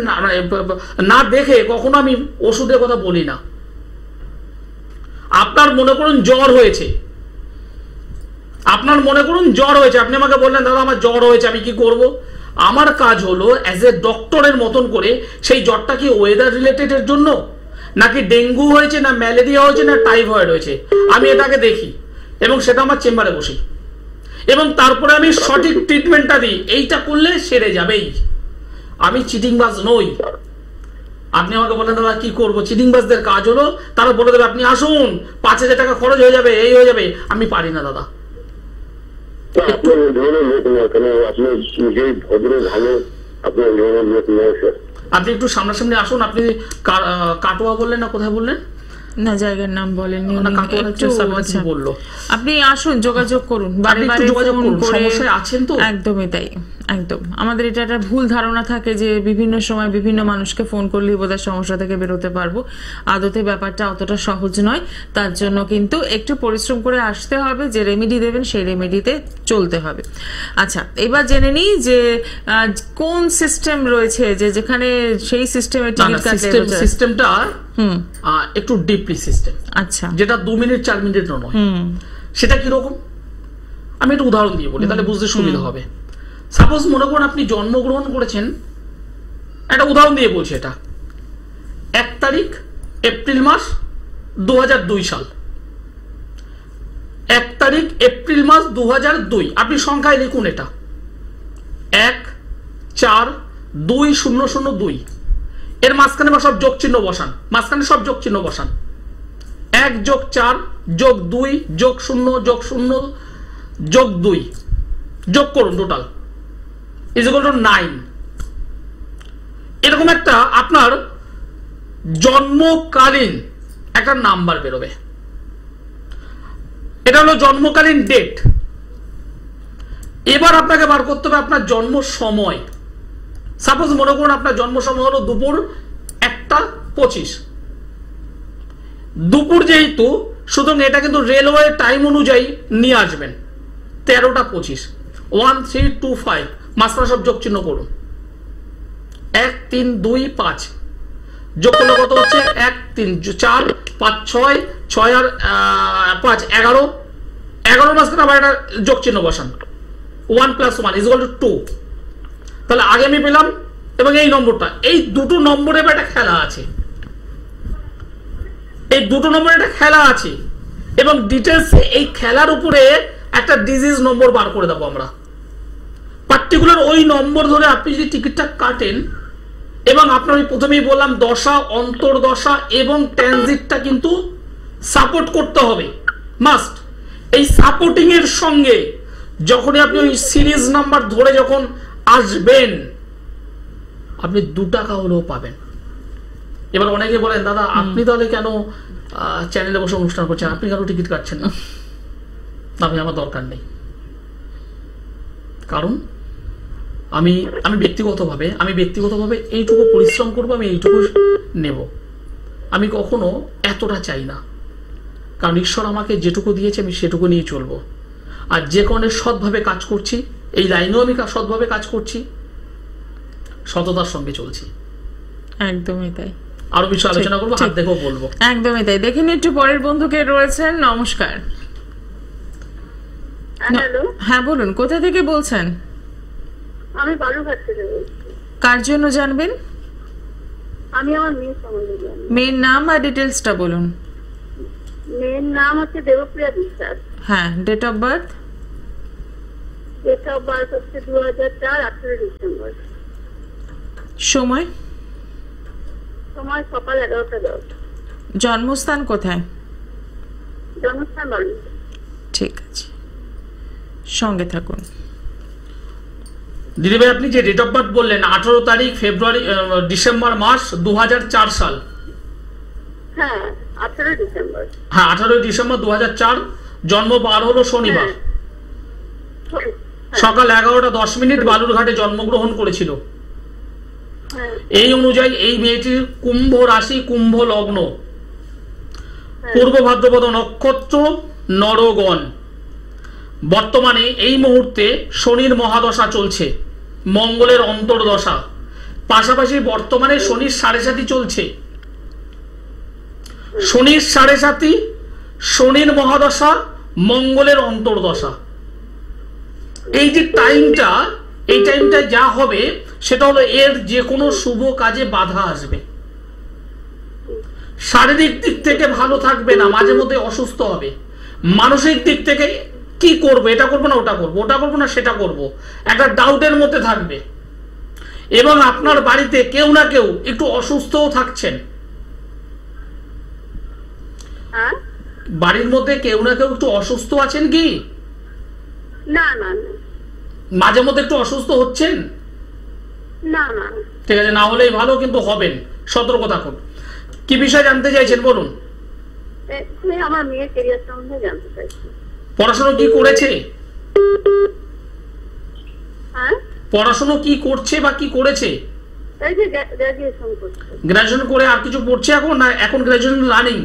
না দেখে কখনো আমি ওষুধের কথা বলি না। আপনার মনে করুন জ্বর হয়েছে, আপনি আমাকে বললেন দাদা আমার জ্বর হয়েছে, আমি কি করব? আমার কাজ হলো অ্যাজ এ ডক্টরের মতন করে সেই জ্বরটা কি ওয়েদার রিলেটেড এর জন্য, নাকি ডেঙ্গু হয়েছে, না ম্যালেরিয়া হয়েছে, না টাইফয়েড হয়েছে, আমি এটাকে দেখি এবং সেটা আমার চেম্বারে বসি এবং তারপরে আমি সঠিক ট্রিটমেন্টটা দিই। এইটা করলে সেরে যাবেই। আমি চিটিংবাজ নই। আপনি আমাকে বলেন দাদা কি করবো, চিটিংবাজদের কাজ হলো তারা বলে দেবে আপনি আসুন, 5,000 টাকা খরচ হয়ে যাবে, এই হয়ে যাবে। আমি পারি না দাদা। আপনার ওই ধরনের লোক না, কেন আপনি নিজেই ভদ্র ভালো, আপনার ওই ধরনের লোক নয় স্যার। আপনি একটু সামনাসামনি আসুন। আপনি কাটোয়া বললেন না, কোথায় বললেন? না, জায়গার নাম বলেননি, বললো। আপনি আসুন, যোগাযোগ করুন, বারে বারে ফোন করে। সমস্যায় আছেন তো? একদমই তাই, একদম। আমাদের এটা একটা ভুল ধারণা থাকে যে বিভিন্ন সময় বিভিন্ন মানুষকে ফোন করলেই বোধহয় সমস্যা থেকে বেরোতে পারবো। আদতে ব্যাপারটা অতটা সহজ নয়। তার জন্য কিন্তু একটু পরিশ্রম করে আসতে হবে, যে রেমেডি দেবেন সেই রেমেডিতে চলতে হবে। আচ্ছা, এবার জেনে নিই যে কোন সিস্টেম রয়েছে, যে যেখানে সেই সিস্টেমে টিকিট কাটলে সিস্টেমটা একটু ডিপলি সিস্টেম। আচ্ছা, যেটা 2 মিনিট 4 মিনিটের নয়। সেটা কিরকম আমি একটু উদাহরণ দিয়ে বলি, তাহলে বুঝতে সুবিধা হবে। সাপোজ মনে করুন আপনি জন্মগ্রহণ করেছেন, একটা উদাহরণ দিয়ে বলছি, এটা 1 তারিখ এপ্রিল মাস 2002 সাল, 1 তারিখ এপ্রিল মাস 2002। আপনি সংখ্যায় লিখুন এটা 1420002। এর মাঝখানে সব যোগ চিহ্ন বসান, মাঝখানে সব যোগ চিহ্ন বসান। 1 + 4 + 2 + 0 + 0 + 2 যোগ করুন, টোটাল = 9। এরকম একটা আপনার জন্মকালীন একটা নাম্বার বেরোবে। এটা হলো জন্মকালীন ডেট। এবার আপনাকে বার করতে হবে আপনার জন্ম সময়। সাপোজ মনে করুন আপনার জন্ম সময় হলো দুপুর 1:25। দুপুর যেহেতু, সুতরাং এটা কিন্তু রেলওয়ে টাইম অনুযায়ী নিয়ে আসবেন। 13:25 1325 মাঝখানে সব যোগ চিহ্ন করুন। 1 3 2 5 যোগ করলে কত হচ্ছে? 1 3 4 5 6 6 আর 5 11। 11 মাঝখানে আবার একটা যোগ চিহ্ন বসান। 1 + 1 = 2। তাহলে আগে আমি পেলাম এবং এই নম্বরটা, এই দুটো নম্বরে একটা খেলা আছে, এই দুটো নম্বরে একটা খেলা আছে এবং ডিটেলস এই খেলার উপরে একটা ডিজিজ নম্বর বার করে দেবো আমরা। পার্টিকুলার ওই নম্বর ধরে আপনি যদি টিকিটটা কাটেন, এবং আপনার প্রথমেই বললাম দশা, অন্তর্দশা এবং ট্রানজিটটা কিন্তু সাপোর্ট করতে হবে, মাস্ট। এই সাপোর্টিং এর সঙ্গে যখনই আপনি ওই সিরিজ নাম্বার ধরে যখন আসবেন, আপনি 2 টাকা হলেও পাবেন। এবার অনেকে বলেন দাদা আপনি তাহলে কেন চ্যানেলে বসে অনুষ্ঠান করছেন, আপনি কেন টিকিট কাটছেন না? আমি আমার দরকার নেই, কারণ আমি ব্যক্তিগতভাবে এইটুকু পরিশ্রম করবো, আমি এইটুকু নেব। আমি কখনো এতটা চাই না, কারণ ঈশ্বর আমাকে যেটুকু দিয়েছে আমি সেটুকু নিয়ে চলবো। আর যে কারণে সৎভাবে কাজ করছি, এই লাইনেও আমি সৎভাবে কাজ করছি, সততার সঙ্গে চলছি। একদমই তাই। আরো কিছু আলোচনা করবো, হাত দেখেও বলবো। একদমই তাই। দেখে নিই একটু পরের বন্ধুকে রয়েছেন। নমস্কার। হ্যালো, হ্যাঁ বলুন, কোথা থেকে বলছেন? আমি বালুঘাট থেকে বলছি। কার জন্য জানবেন? আমি আমার মেয়ের সম্বন্ধে জানি। মেয়ের নাম আর ডিটেলসটা বলুন। মেয়ের নাম হচ্ছে দেবপ্রিয়া বিশ্বাস। হ্যাঁ, date of birth? Date of birth হচ্ছে 2004, 18 ডিসেম্বর। সময়? সময় সকাল 11টা 10। জন্মস্থান কোথায়? জন্মস্থান বালুঘাট। ঠিক আছে, সঙ্গে থাকুন। দিদিভাই আপনি যে ডেট অফ বার্থ বললেন 18 তারিখ ডিসেম্বর মাস 2004 সাল। হ্যাঁ, 18 ডিসেম্বর। হ্যাঁ 18 ডিসেম্বর 2004, জন্ম বার হলো শনিবার, হ্যাঁ, সকাল 11টা 10 মিনিট বালুরঘাটে জন্মগ্রহণ করেছিল। হ্যাঁ, এই অনুযায়ী এই মেয়েটির কুম্ভ রাশি, কুম্ভ লগ্ন, পূর্ব ভাদ্রপদ নক্ষত্র, নরগণ। বর্তমানে এই মুহূর্তে শনির মহাদশা চলছে, মঙ্গলের অন্তর্দশা, পাশাপাশি বর্তমানে শনির 7.5 চলছে। শনির 7.5, শনির মহাদশা, মঙ্গলের অন্তর্দশা। এই যে টাইমটা, এই টাইমটা যা হবে সেটা হলো এর যে কোনো শুভ কাজে বাধা আসবে। শারীরিক দিক থেকে ভালো থাকবে না, মাঝে মধ্যে অসুস্থ হবে। মানসিক দিক থেকে কি করবো, এটা করবো না ওটা করবো, ওটা করবো না সেটা করবো, একটা ডাউটের মধ্যে থাকবে। এবং আপনার বাড়িতে কেউ না কেউ একটু অসুস্থও থাকছেন, হ্যাঁ। বাড়ির মধ্যে কেউ না কেউ একটু অসুস্থ আছেন কি? না না না মাঝে মধ্যে একটু অসুস্থ হচ্ছেন? না না। ঠিক আছে, না হলেই ভালো, কিন্তু হবেন, সতর্ক থাকুন। কি বিষয় জানতে চাইছেন বলুন? আমি আমার মেয়ের ক্যারিয়ার সম্বন্ধে জানতে চাইছি। পড়াশোনা কি করেছে? হ্যাঁ, পড়াশোনা কি করছে বা কি করেছে? এই যে গ্রাজুয়েশন করছে। গ্রাজুয়েশন করে আর কিছু পড়ছে এখন, না এখন graduation running?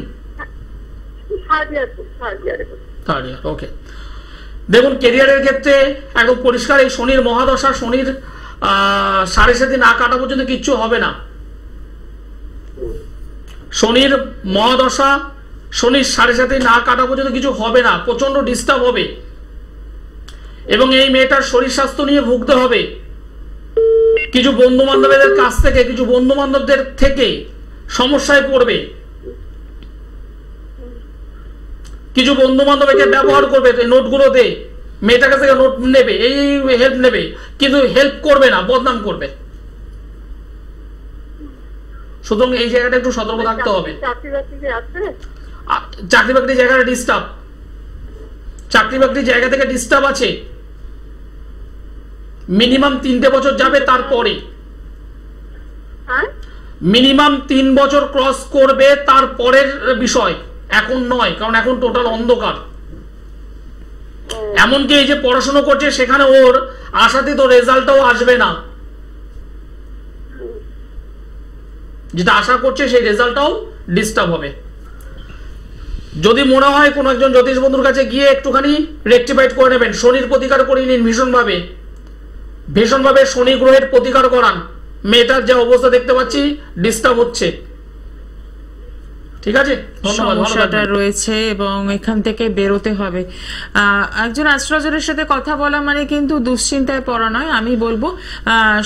Third year. Third year, okay. দেখুন ক্যারিয়ারের ক্ষেত্রে একদম পরিষ্কার, এই শনির মহাদশা, শনির 7.5 না কাটা পর্যন্ত কিচ্ছু হবে না। শনির মহাদশা, শনির 7.5 না কাটা পর্যন্ত কিছু হবে না, প্রচন্ড ডিস্টার্ব হবে। এবং এই মেয়েটার শরীর স্বাস্থ্য নিয়ে ভুগতে হবে। কিছু বন্ধু বান্ধবদের কাছ থেকে, কিছু বন্ধু বান্ধবদের থেকে সমস্যায় পড়বে। কিছু বন্ধু বান্ধব একে ব্যবহার করবে, নোটগুলোতে মেয়েটার কাছ থেকে নোট নেবে, এই হেল্প নেবে, কিন্তু হেল্প করবে না, বদনাম করবে। সুতরাং এই জায়গাটা একটু সতর্ক থাকতে হবে। চাকরি বাকরি আছে? চাকরি বাকরির জায়গাটা ডিস্টার্ব, চাকরি বাকরির জায়গা থেকে ডিস্টার্ব আছে। মিনিমাম 3টে বছর যাবে, তারপরে হ্যাঁ, মিনিমাম 3 বছর ক্রস করবে, তারপরের বিষয়, এখন নয়, কারণ এখন টোটাল অন্ধকার। এমনকি এই যে পড়াশোনা করছে সেখানে ওর আশাতে তো রেজাল্টটাও আসবে না, যেটা আশা করছে সেই রেজাল্টটাও ডিস্টার্ব হবে। যদি মনে হয় কোনো একজন জ্যোতিষ বন্ধুর কাছে গিয়ে একটুখানি রেকটিফাইড করে নেবেন, শনির প্রতিকার করে নিন, ভীষণভাবে ভীষণভাবে শনি গ্রহের প্রতিকার করান। মেয়েটার যে অবস্থা দেখতে পাচ্ছি ডিস্টার্ব হচ্ছে। ঠিক আছে, ধন্যবাদ, ভালো সমস্যাটা থাকবেন। রয়েছে এবং এখান থেকে বেরোতে হবে। একজন অ্যাস্ট্রোলজারের সাথে কথা বলা মানে কিন্তু দুশ্চিন্তায় পড়া নয়, আমি বলবো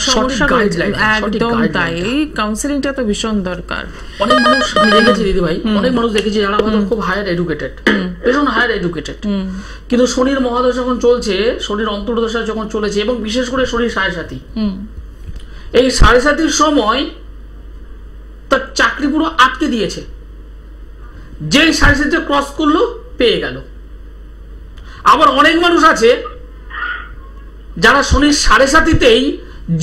সমস্যা guideline, সঠিক একদম guideline তাই। এই কাউন্সিলিংটা তো ভীষণ দরকার। অনেক মানুষ আমি দেখেছি দিদি ভাই, অনেক মানুষ দেখেছি যারা হয়তো খুব হায়ার এডুকেটেড, ভীষণ হায়ার এডুকেটেড, কিন্তু শনির মহাদশা যখন চলছে, শনির অন্তর্দশা যখন চলেছে, এবং বিশেষ করে শনির 7.5, এই 7.5 সময় তার চাকরি পুরো আটকে দিয়েছে। যেই 7.5 ক্রস করলো পেয়ে গেল। আবার অনেক মানুষ আছে যারা শনির 7.5তেই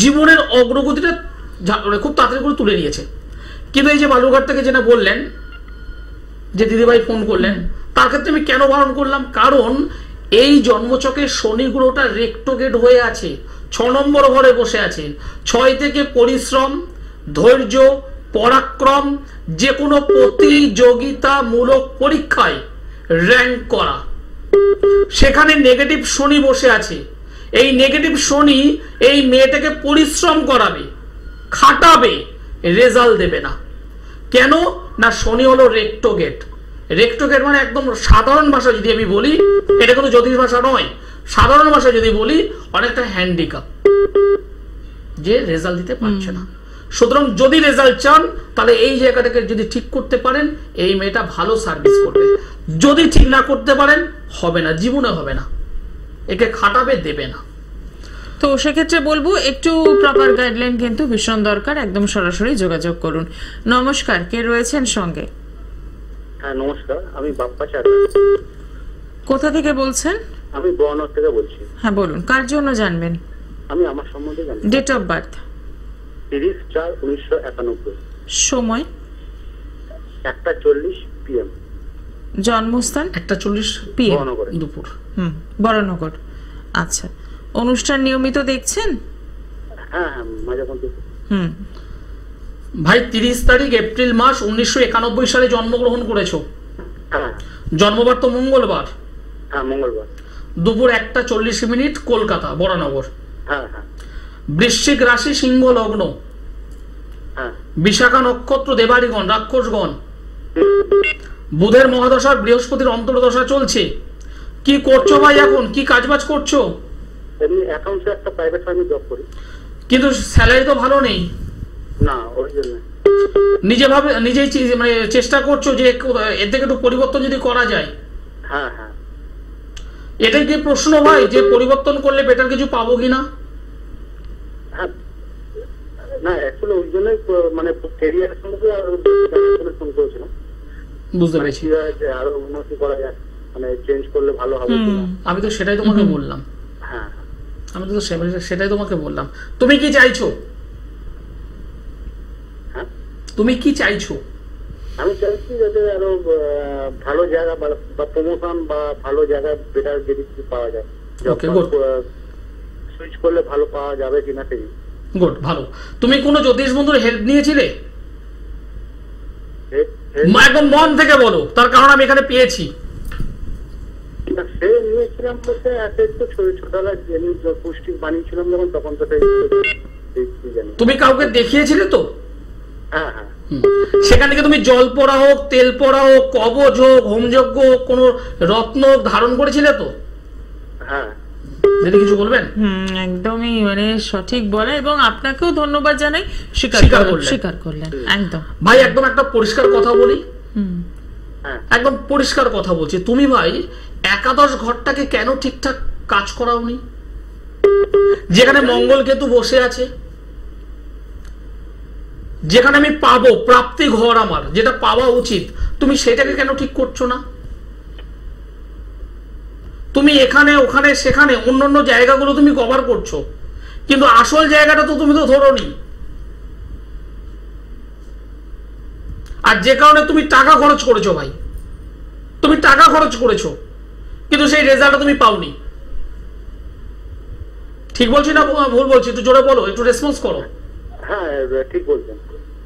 জীবনের অগ্রগতিটা খুব তাড়াতাড়ি করে তুলে নিয়েছে। কিন্তু এই যে বালুরঘাট থেকে যেটা বললেন, যে দিদিভাই ফোন করলেন, তার ক্ষেত্রে আমি কেন বারণ করলাম, কারণ এই জন্মচকে শনি গ্রহটা রেক্টোগেট হয়ে আছে, 6 নম্বর ঘরে বসে আছে। 6 থেকে পরিশ্রম, ধৈর্য, পরাক্রম, যে কোনো প্রতিযোগিতামূলক পরীক্ষায় র্যাঙ্ক করা, সেখানে নেগেটিভ শনি বসে আছে। এই নেগেটিভ শনি এই মেয়েটাকে পরিশ্রম করাবে, খাটাবে, রেজাল্ট দেবে না। কেন না শনি হলো রেক্টোগেট। রেক্টোগেট মানে একদম সাধারণ ভাষা যদি আমি বলি, এটা কোনো জ্যোতিষ ভাষা নয়, সাধারণ ভাষা যদি বলি অনেকটা হ্যান্ডিক্যাপ, যে রেজাল্ট দিতে পারছে না। সুতরাং যদি রেজাল্ট চান তাহলে এই জায়গাটাকে যদি ঠিক করতে পারেন এই মেয়েটা ভালো সার্ভিস করবে। যদি ঠিক না করতে পারেন হবে না, জীবনে হবে না, একে খাটাবে, দেবে না। তো সেক্ষেত্রে বলবো একটু প্রপার গাইডলাইন কিন্তু ভীষণ দরকার, একদম সরাসরি যোগাযোগ করুন। নমস্কার, কে রয়েছেন সঙ্গে? হ্যাঁ নমস্কার, আমি বাপ্পা চার, কোথা থেকে বলছেন? আমি বর্ণর থেকে বলছি। হ্যাঁ বলুন, কার জন্য জানবেন? আমি আমার সম্বন্ধে জানি। Date of birth? 30/4/1991, সময়? 1:40 PM, জন্মস্থান? 1:40 PM বর্ণগড়ে। দুপুর। বরানগর। আচ্ছা, অনুষ্ঠান নিয়মিত দেখছেন? হ্যাঁ হ্যাঁ, মাঝে মধ্যে। ভাই 30 তারিখ এপ্রিল মাস 1991 সালে জন্মগ্রহণ করেছো। হ্যাঁ জন্মবার তো মঙ্গলবার, হ্যাঁ, মঙ্গলবার। দুপুর 1:40 কলকাতা, বরানগর। হ্যাঁ হ্যাঁ বৃশ্চিক রাশি, সিংহ লগ্ন, হ্যাঁ। বিশাখা নক্ষত্র, দেবাড়িগণ, রাক্ষসগণ। বুধের মহাদশার বৃহস্পতির অন্তর্দশা চলছে। কি করছো ভাই এখন, কি কাজবাজ করছো? এমনি অ্যাকাউন্টসে একটা প্রাইভেট ফার্মে জব করি। কিন্তু স্যালারি তো ভালো নেই। না, ওই জন্য নিজেই মানে চেষ্টা করছো যে এর থেকে একটু পরিবর্তন যদি করা যায়। হ্যাঁ হ্যাঁ। এটাই কি প্রশ্ন ভাই, যে পরিবর্তন করলে বেটার কিছু পাবো কিনা? হ্যাঁ না, অ্যাকচুয়ালি ওই জন্যই মানে ক্যারিয়ার সম্পর্কে আর ফোন করেছিলাম। বুঝতে পেরেছি, আরো উন্নতি করা যায়, মানে চেঞ্জ করলে ভালো হবে কিনা। আমি তো সেটাই তোমাকে বললাম। হ্যাঁ, আমি তো সেটাই তোমাকে বললাম। তুমি কি চাইছো? হ্যাঁ তুমি কি চাইছো? আমি চাইছি যাতে আরো ভালো জায়গা বা প্রমোশন বা ভালো জায়গা বেটার যদি কিছু পাওয়া যায়, Okay, good. সুইচ করলে ভালো পাওয়া যাবে কিনা সেই। গুড, ভালো। তুমি কোনো জ্যোতিষ বন্ধুর হেল্প নিয়েছিলে? একদম মন থেকে বলো, তার কারণ আমি এখানে পেয়েছি। সে নিয়েছিলাম বলতে একটু ছোটবেলায় পুষ্টি বানিয়েছিলাম যখন, তখন তো জানি। তুমি কাউকে দেখিয়েছিলে তো? হ্যাঁ হ্যাঁ। সেখান থেকে তুমি জল পড়া হোক, তেল পড়া হোক, কবচ হোক, হোমযজ্ঞ হোক, কোন রত্ন ধারণ করেছিলে তো? হ্যাঁ। যদি কিছু বলবেন? একদমই মানে সঠিক বলে, এবং আপনাকেও ধন্যবাদ জানাই, স্বীকার করলেন। একদম ভাই, একদম একটা পরিষ্কার কথা বলি, একদম পরিষ্কার কথা বলছি। তুমি ভাই একাদশ ঘরটাকে কেন ঠিকঠাক কাজ করাওনি? যেখানে মঙ্গল কেতু বসে আছে, যেখানে আমি পাবো, প্রাপ্তি ঘর আমার, যেটা পাওয়া উচিত, তুমি সেটাকে কেন ঠিক করছো না? তুমি এখানে ওখানে সেখানে অন্যান্য জায়গাগুলো তুমি কভার করছো, কিন্তু আসল জায়গাটা তো তুমি তো ধরোনি। আর যে কারণে তুমি টাকা খরচ করেছো ভাই, তুমি টাকা খরচ করেছো, কিন্তু সেই রেজাল্টটা তুমি পাওনি। ঠিক বলছি না ভুল বলছি? একটু জোরে বলো, একটু রেসপন্স করো। হ্যাঁ ঠিক বলছেন।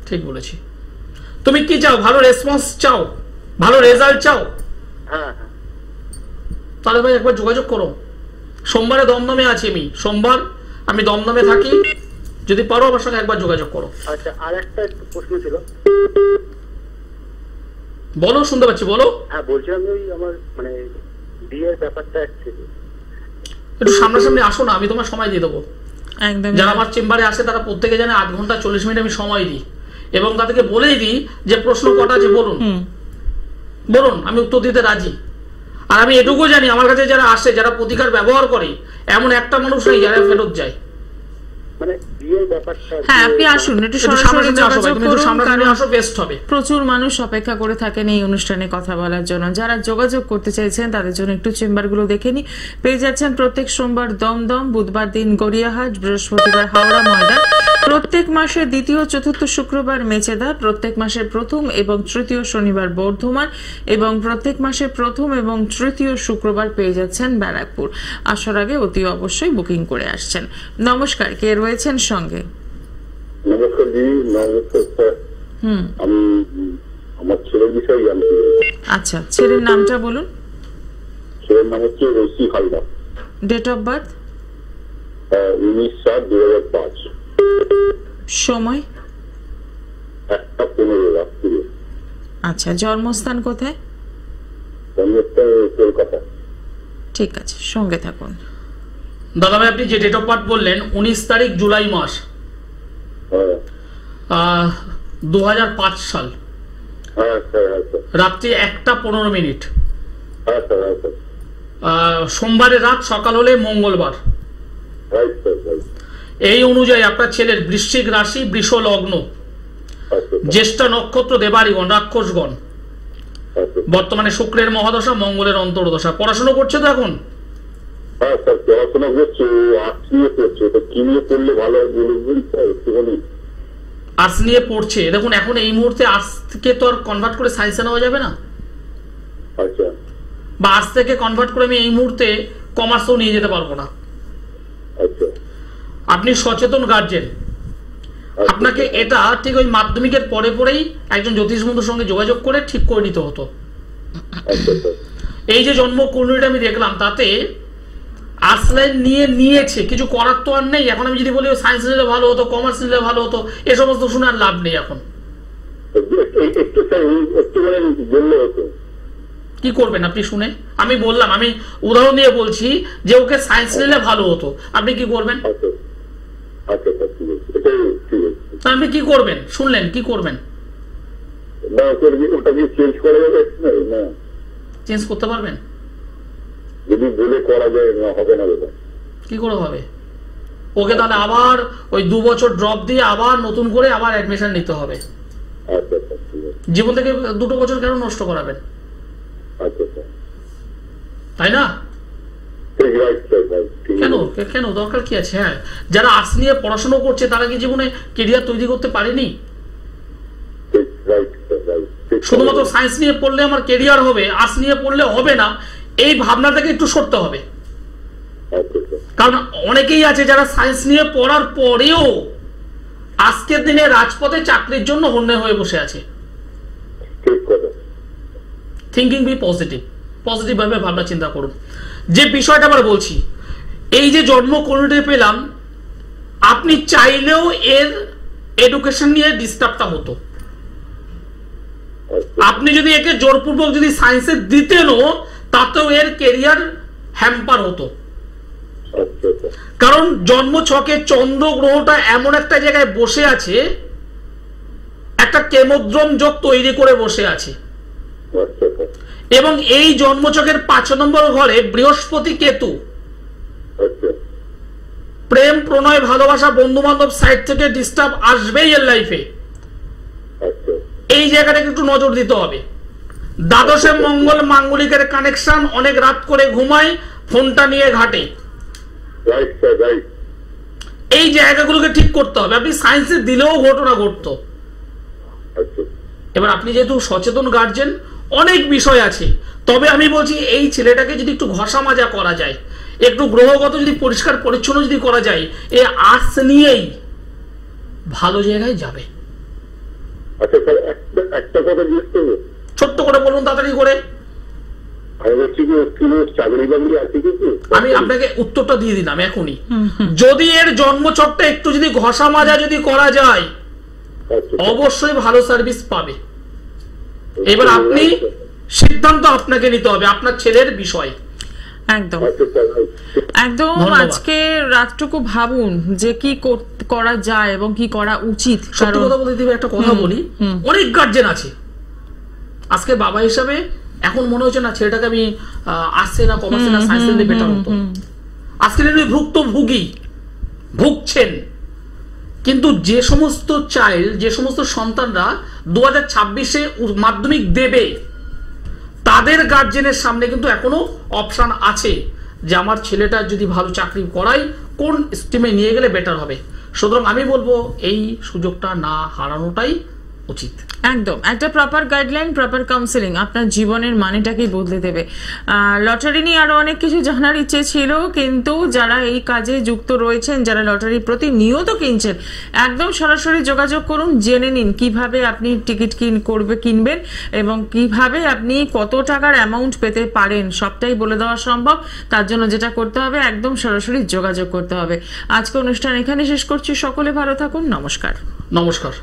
ঠিক বলেছি। তুমি কি চাও? ভালো রেসপন্স চাও, ভালো রেজাল্ট চাও? হ্যাঁ হ্যাঁ। তাহলে ভাই একবার যোগাযোগ করো। সোমবারে দমদমে আছি আমি, সোমবার আমি দমদমে থাকি, যদি পারো আমার সঙ্গে একবার যোগাযোগ করো। আচ্ছা, আর একটা প্রশ্ন ছিল। বলো, শুনতে পাচ্ছি, বলো। হ্যাঁ বলছিলাম, ওই আমার মানে বিয়ের ব্যাপারটা একটু সামনাসামনি আসো না, আমি তোমার সময় দিয়ে দেবো। একদম। যারা আমার চেম্বারে আসে তারা প্রত্যেকে জানে 8 ঘন্টা 40 মিনিট আমি সময় দিই, এবং তাদেরকে বলেই দিই যে প্রশ্ন কটা আছে বলুন, বলুন, আমি উত্তর দিতে রাজি। আর আমি এটুকু জানি, আমার কাছে যারা আসে, যারা প্রতিকার ব্যবহার করে, এমন একটা মানুষ নেই যারা ফেরত যায়। মানে বিয়ের ব্যাপারটা। হ্যাঁ, আপনি আসুন, একটু সরাসরি যোগাযোগ করুন, কারণ আসো, বেস্ট হবে। প্রচুর মানুষ অপেক্ষা করে থাকেন এই অনুষ্ঠানে কথা বলার জন্য। যারা যোগাযোগ করতে চাইছেন তাদের জন্য একটু চেম্বারগুলো দেখে নি। পেয়ে যাচ্ছেন প্রত্যেক সোমবার দমদম, বুধবার দিন গড়িয়াহাট, বৃহস্পতিবার হাওড়া ময়দান, প্রত্যেক মাসের দ্বিতীয় চতুর্থ শুক্রবার মেচেদা, প্রত্যেক মাসের প্রথম এবং তৃতীয় শনিবার বর্ধমান, এবং প্রত্যেক মাসের প্রথম এবং তৃতীয় শুক্রবার পেয়ে যাচ্ছেন ব্যারাকপুর। আসার আগে অতি অবশ্যই বুকিং করে আসছেন। নমস্কার, কে রয়েছেন সঙ্গে? নমস্কার দিদি। নমস্কার স্যার। আমি আমার ছেলের বিষয়ে জানতে চাই। আচ্ছা, ছেলের নামটা বলুন। ছেলের নাম হচ্ছে রশি হালদার। Date of birth? 19/7/2005। সময়? 1:15 রাত্রি। আচ্ছা, জন্মস্থান কোথায়? জন্মস্থান কলকাতা। ঠিক আছে, সঙ্গে থাকুন। দাদা ভাই, আপনি যে ডেট অফ বার্থ বললেন 19 তারিখ জুলাই মাস, হ্যাঁ 2005 সাল, হ্যাঁ স্যার, হ্যাঁ স্যার, রাত্রি 1:15। হ্যাঁ স্যার, হ্যাঁ স্যার, সোমবারের রাত, সকাল হলে মঙ্গলবার। Right sir, right. এই অনুযায়ী আপনার ছেলের বৃশ্চিক রাশি, বৃষ লগ্ন, আচ্ছা জ্যেষ্ঠা নক্ষত্র, দেবাড়িগণ, রাক্ষসগণ। আচ্ছা, বর্তমানে শুক্রের মহাদশা, মঙ্গলের অন্তর্দশা। পড়াশোনা করছে তো এখন? হ্যাঁ স্যার, পড়াশোনা করছে, আর্টস নিয়ে পড়ছে, তো কি নিয়ে পড়লে ভালো হয় বলুন স্যার একটুখানি। আর্টস নিয়ে পড়ছে। দেখুন, এখন এই মুহূর্তে আর্টস থেকে তো আর কনভার্ট করে সায়েন্সে নেওয়া যাবে না, আচ্ছা বা আর্টস থেকে কনভার্ট করে আমি এই মুহূর্তে কমার্সও নিয়ে যেতে পারবো না। আচ্ছা, আপনি সচেতন গার্জেন, আপনাকে এটা ঠিক ওই মাধ্যমিকের পরে পরেই একজন জ্যোতিষ বন্ধুর সঙ্গে যোগাযোগ করে ঠিক করে নিতে হতো। আচ্ছা স্যার, এই যে জন্ম কুণ্ডলীটা আমি দেখলাম, তাতে আর্টস লাইন নিয়েছে, কিছু করার তো আর নেই। এখন আমি যদি বলি সায়েন্স নিলে ভালো হতো, কমার্স নিলে ভালো হতো, এ সমস্ত শুনে আর লাভ নেই। এখন একটু স্যার একটু মানে বললে হতো। কি করবেন আপনি শুনে? আমি বললাম, আমি উদাহরণ দিয়ে বলছি যে ওকে সায়েন্স নিলে ভালো হতো, আপনি কি করবেন? আচ্ছা আচ্ছা স্যার, ঠিক আছে, এটাই ঠিক আছে। তা আপনি কি করবেন? শুনলেন, কি করবেন? না স্যার, ওটা কি চেঞ্জ করা যাবে? না, চেঞ্জ করতে পারবেন? যদি বলে করা যায়, না হবে না দাদা। কি করে হবে? ওকে তাহলে আবার ওই 2 বছর ড্রপ দিয়ে আবার নতুন করে আবার অ্যাডমিশন নিতে হবে। আচ্ছা স্যার, ঠিক আছে। জীবন থেকে 2 বছর কেন নষ্ট করাবেন? আচ্ছা স্যার, তাই না? ঠিক, রাইট স্যার, রাইট, ঠিক কেন আছে। কেন দরকার কি আছে? হ্যাঁ, যারা আর্টস নিয়ে পড়াশোনা করছে তারা কি জীবনে কেরিয়ার তৈরি করতে পারেনি? ঠিক, রাইট স্যার, রাইট, ঠিক। শুধুমাত্র সায়েন্স নিয়ে পড়লে আমার কেরিয়ার হবে, আর্টস নিয়ে পড়লে হবে না, এই ভাবনাটাকে একটু সরতে হবে। আচ্ছা স্যার, কারণ অনেকেই আছে যারা সায়েন্স নিয়ে পড়ার পরেও আজকের দিনে রাজপথে চাকরির জন্য হন্যে হয়ে বসে আছে। ঠিক কথা। থিঙ্কিং বি পজিটিভ, পজিটিভ ভাবে ভাবনা চিন্তা করুন। যে বিষয়টা আবার বলছি, এই যে জন্ম কুণ্ডলী পেলাম, আপনি চাইলেও এর এডুকেশন নিয়ে ডিস্টার্বটা হতো। আচ্ছা, আপনি যদি একে জোরপূর্বক যদি সায়েন্সে দিতেনও, তাতেও এর কেরিয়ার হ্যাম্পার হতো। আচ্ছা স্যার, কারণ জন্ম ছকে চন্দ্র গ্রহটা এমন একটা জায়গায় বসে আছে, একটা কেমোদ্রম যোগ তৈরি করে বসে আছে, আচ্ছা স্যার, এবং এই জন্মছকের 5 নম্বর ঘরে বৃহস্পতি কেতু। আচ্ছা প্রেম, প্রণয়, ভালোবাসা, বন্ধু বান্ধব সাইড থেকে ডিস্টার্ব আসবেই এর লাইফে। আচ্ছা, এই জায়গাটাকে একটু নজর দিতে হবে। দ্বাদশে মঙ্গল মাঙ্গলিকের কানেকশন, অনেক রাত করে ঘুমায়, ফোনটা নিয়ে ঘাটে, রাইট স্যার, রাইট। এই জায়গাগুলোকে ঠিক করতে হবে। আপনি সায়েন্সে দিলেও ঘটনা ঘটতো। আচ্ছা, এবার আপনি যেহেতু সচেতন গার্জেন, অনেক বিষয় আছে, তবে আমি বলছি এই ছেলেটাকে যদি একটু ঘষা মাজা করা যায়, একটু গ্রহগত যদি পরিষ্কার পরিচ্ছন্ন যদি করা যায়, এই আর্টস নিয়েই ভালো জায়গায় যাবে। আচ্ছা স্যার, একটা কথা জিজ্ঞেস করবো? ছোট্ট করে বলুন, তাড়াতাড়ি করে। আমি বলছি কি কোনো চাকরি বাকরি আছে কিছু? আমি আপনাকে উত্তরটা দিয়ে দিলাম এখনই। যদি এর জন্মছকটা একটু যদি ঘষা মাজা যদি করা যায়, আচ্ছা, অবশ্যই ভালো সার্ভিস পাবে। এবার আপনি সিদ্ধান্ত আপনাকে নিতে হবে আপনার ছেলের বিষয়। একদম আচ্ছা স্যার, রাইট। একদম। ধন্যবাদ। আজকে রাতটুকু ভাবুন যে কি করা যায় এবং কি করা উচিত। সত্যি কথা বলতে দিবে, একটা কথা বলি, অনেক গার্জেন আছে আজকে বাবা হিসাবে এখন মনে হচ্ছে না ছেলেটাকে আমি আর্টসে না কমার্সে না সায়েন্সে দিলে বেটার হতো। আজকে ভুক্তভোগী ভুগছেন, কিন্তু যে সমস্ত চাইল্ড, যে সমস্ত সন্তানরা 2026-এ মাধ্যমিক দেবে, তাদের গার্জেনের সামনে কিন্তু এখনো অপশন আছে যে আমার ছেলেটা যদি ভালো চাকরি করাই, কোন স্ট্রিমে নিয়ে গেলে বেটার হবে। সুতরাং আমি বলবো এই সুযোগটা না হারানোটাই উচিত। একদম একটা প্রপার গাইডলাইন, প্রপার কাউন্সিলিং আপনার জীবনের মানেটাকেই বদলে দেবে। লটারি নিয়ে আরো অনেক কিছু জানার ইচ্ছে ছিল, কিন্তু যারা এই কাজে যুক্ত রয়েছেন, যারা লটারি প্রতিনিয়ত কিনছেন, একদম সরাসরি যোগাযোগ করুন, জেনে নিন কিভাবে আপনি টিকিট কিনবেন এবং কিভাবে আপনি কত টাকার অ্যামাউন্ট পেতে পারেন, সবটাই বলে দেওয়া সম্ভব। তার জন্য যেটা করতে হবে, একদম সরাসরি যোগাযোগ করতে হবে। আজকে অনুষ্ঠান এখানে শেষ করছি। সকলে ভালো থাকুন। নমস্কার। নমস্কার।